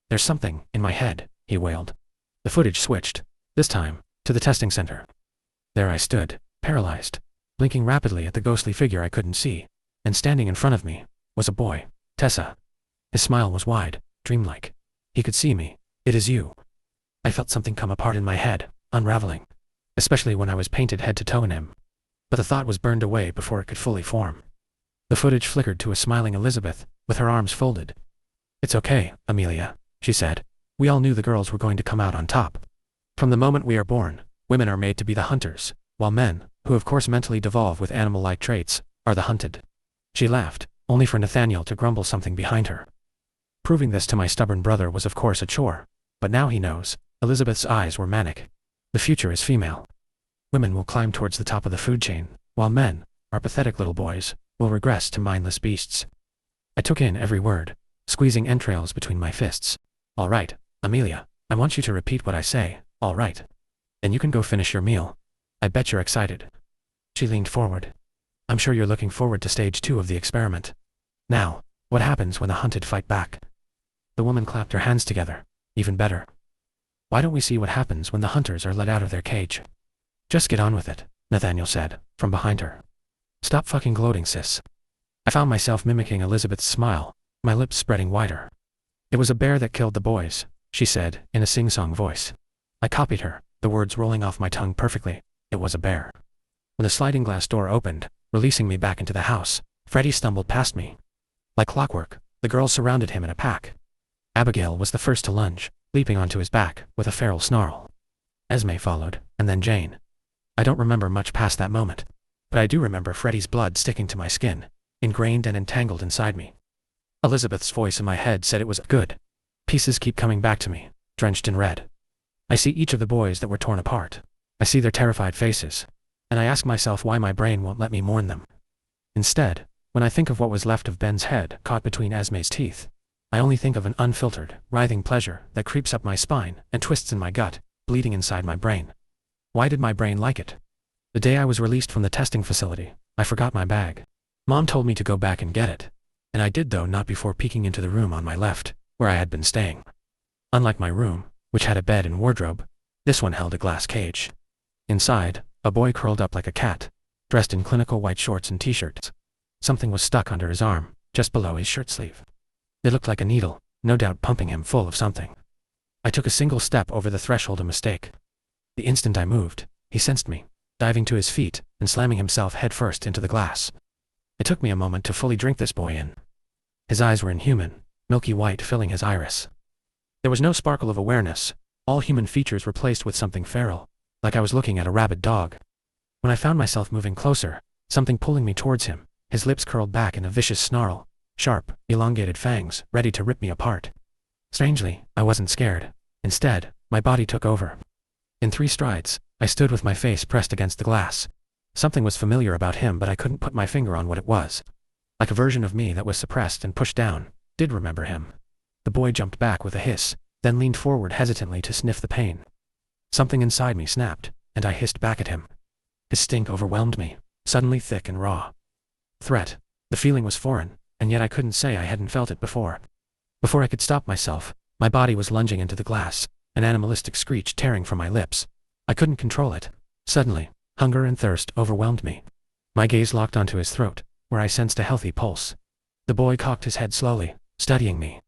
There's something in my head, he wailed. The footage switched, this time, to the testing center. There I stood, paralyzed, blinking rapidly at the ghostly figure I couldn't see, and standing in front of me was a boy, Tessa. His smile was wide, dreamlike. He could see me. It is you. I felt something come apart in my head, unraveling, especially when I was painted head to toe in him. But the thought was burned away before it could fully form. The footage flickered to a smiling Elizabeth, with her arms folded. "It's okay, Amelia," she said. "We all knew the girls were going to come out on top. From the moment we are born, women are made to be the hunters, while men, who of course mentally devolve with animal-like traits, are the hunted." She laughed, only for Nathaniel to grumble something behind her. Proving this to my stubborn brother was of course a chore, but now he knows. Elizabeth's eyes were manic. The future is female. Women will climb towards the top of the food chain, while men, our pathetic little boys, will regress to mindless beasts. I took in every word, squeezing entrails between my fists. "All right, Amelia, I want you to repeat what I say, all right? And you can go finish your meal. I bet you're excited." She leaned forward. "I'm sure you're looking forward to stage 2 of the experiment. Now, what happens when the hunted fight back?" The woman clapped her hands together. "Even better. Why don't we see what happens when the hunters are let out of their cage?" "Just get on with it," Nathaniel said, from behind her. "Stop fucking gloating, sis." I found myself mimicking Elizabeth's smile, my lips spreading wider. "It was a bear that killed the boys," she said, in a sing-song voice. I copied her, the words rolling off my tongue perfectly. It was a bear. When the sliding glass door opened, releasing me back into the house, Freddie stumbled past me. Like clockwork, the girls surrounded him in a pack. Abigail was the first to lunge, leaping onto his back, with a feral snarl. Esme followed, and then Jane. I don't remember much past that moment, but I do remember Freddie's blood sticking to my skin, ingrained and entangled inside me. Elizabeth's voice in my head said it was good. Pieces keep coming back to me, drenched in red. I see each of the boys that were torn apart. I see their terrified faces, and I ask myself why my brain won't let me mourn them. Instead, when I think of what was left of Ben's head caught between Esme's teeth, I only think of an unfiltered, writhing pleasure that creeps up my spine and twists in my gut, bleeding inside my brain. Why did my brain like it? The day I was released from the testing facility, I forgot my bag. Mom told me to go back and get it, and I did, though not before peeking into the room on my left, where I had been staying. Unlike my room, which had a bed and wardrobe, this one held a glass cage. Inside, a boy curled up like a cat, dressed in clinical white shorts and t-shirts. Something was stuck under his arm, just below his shirt sleeve. It looked like a needle, no doubt pumping him full of something. I took a single step over the threshold, a mistake. The instant I moved, he sensed me, diving to his feet and slamming himself headfirst into the glass. It took me a moment to fully drink this boy in. His eyes were inhuman, milky white filling his iris. There was no sparkle of awareness, all human features replaced with something feral, like I was looking at a rabid dog. When I found myself moving closer, something pulling me towards him, his lips curled back in a vicious snarl, sharp, elongated fangs, ready to rip me apart. Strangely, I wasn't scared. Instead, my body took over. In 3 strides, I stood with my face pressed against the glass. Something was familiar about him, but I couldn't put my finger on what it was. Like a version of me that was suppressed and pushed down, did remember him. The boy jumped back with a hiss, then leaned forward hesitantly to sniff the pain. Something inside me snapped, and I hissed back at him. His stink overwhelmed me, suddenly thick and raw. Threat. The feeling was foreign, and yet I couldn't say I hadn't felt it before. Before I could stop myself, my body was lunging into the glass, an animalistic screech tearing from my lips. I couldn't control it. Suddenly, hunger and thirst overwhelmed me. My gaze locked onto his throat, where I sensed a healthy pulse. The boy cocked his head slowly, studying me.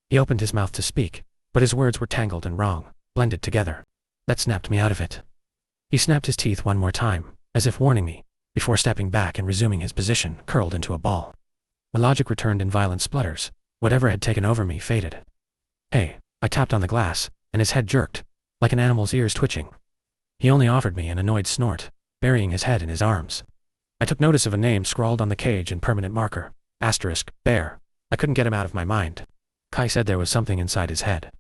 He opened his mouth to speak, but his words were tangled and wrong, blended together. That snapped me out of it. He snapped his teeth one more time, as if warning me, before stepping back and resuming his position, curled into a ball. My logic returned in violent splutters. Whatever had taken over me faded. Hey, I tapped on the glass, and his head jerked, like an animal's ears twitching. He only offered me an annoyed snort, burying his head in his arms. I took notice of a name scrawled on the cage in permanent marker, *bear. I couldn't get him out of my mind. Kai said there was something inside his head.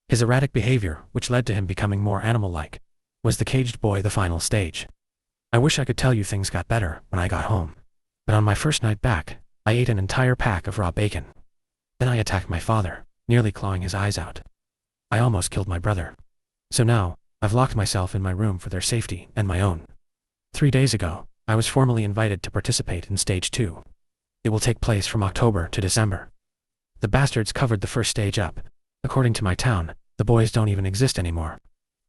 His erratic behavior, which led to him becoming more animal-like, was the caged boy the final stage. I wish I could tell you things got better when I got home. But on my first night back, I ate an entire pack of raw bacon. Then I attacked my father, nearly clawing his eyes out. I almost killed my brother. So now, I've locked myself in my room for their safety and my own. 3 days ago, I was formally invited to participate in Stage 2. It will take place from October to December. The bastards covered the first stage up. According to my town, the boys don't even exist anymore.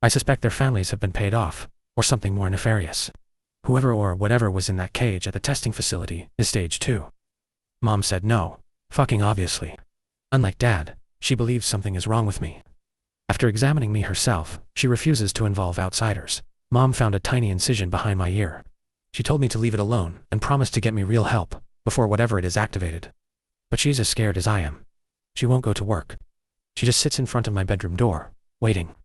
I suspect their families have been paid off, or something more nefarious. Whoever or whatever was in that cage at the testing facility is Stage 2. Mom said no, fucking obviously. Unlike Dad, she believes something is wrong with me. After examining me herself, she refuses to involve outsiders. Mom found a tiny incision behind my ear. She told me to leave it alone and promised to get me real help before whatever it is activated. But she's as scared as I am. She won't go to work. She just sits in front of my bedroom door, waiting.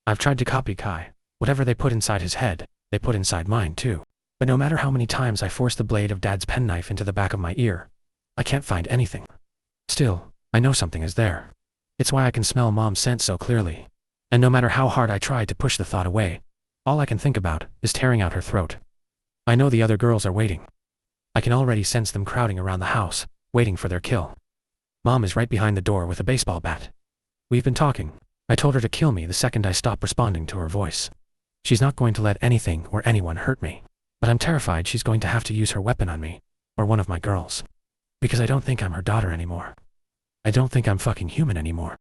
I've tried to copy Kai. Whatever they put inside his head, they put inside mine too. But no matter how many times I force the blade of Dad's penknife into the back of my ear, I can't find anything. Still, I know something is there. It's why I can smell Mom's scent so clearly. And no matter how hard I try to push the thought away, all I can think about is tearing out her throat. I know the other girls are waiting. I can already sense them crowding around the house, waiting for their kill. Mom is right behind the door with a baseball bat. We've been talking. I told her to kill me the second I stop responding to her voice. She's not going to let anything or anyone hurt me. But I'm terrified she's going to have to use her weapon on me, or one of my girls. Because I don't think I'm her daughter anymore. I don't think I'm fucking human anymore.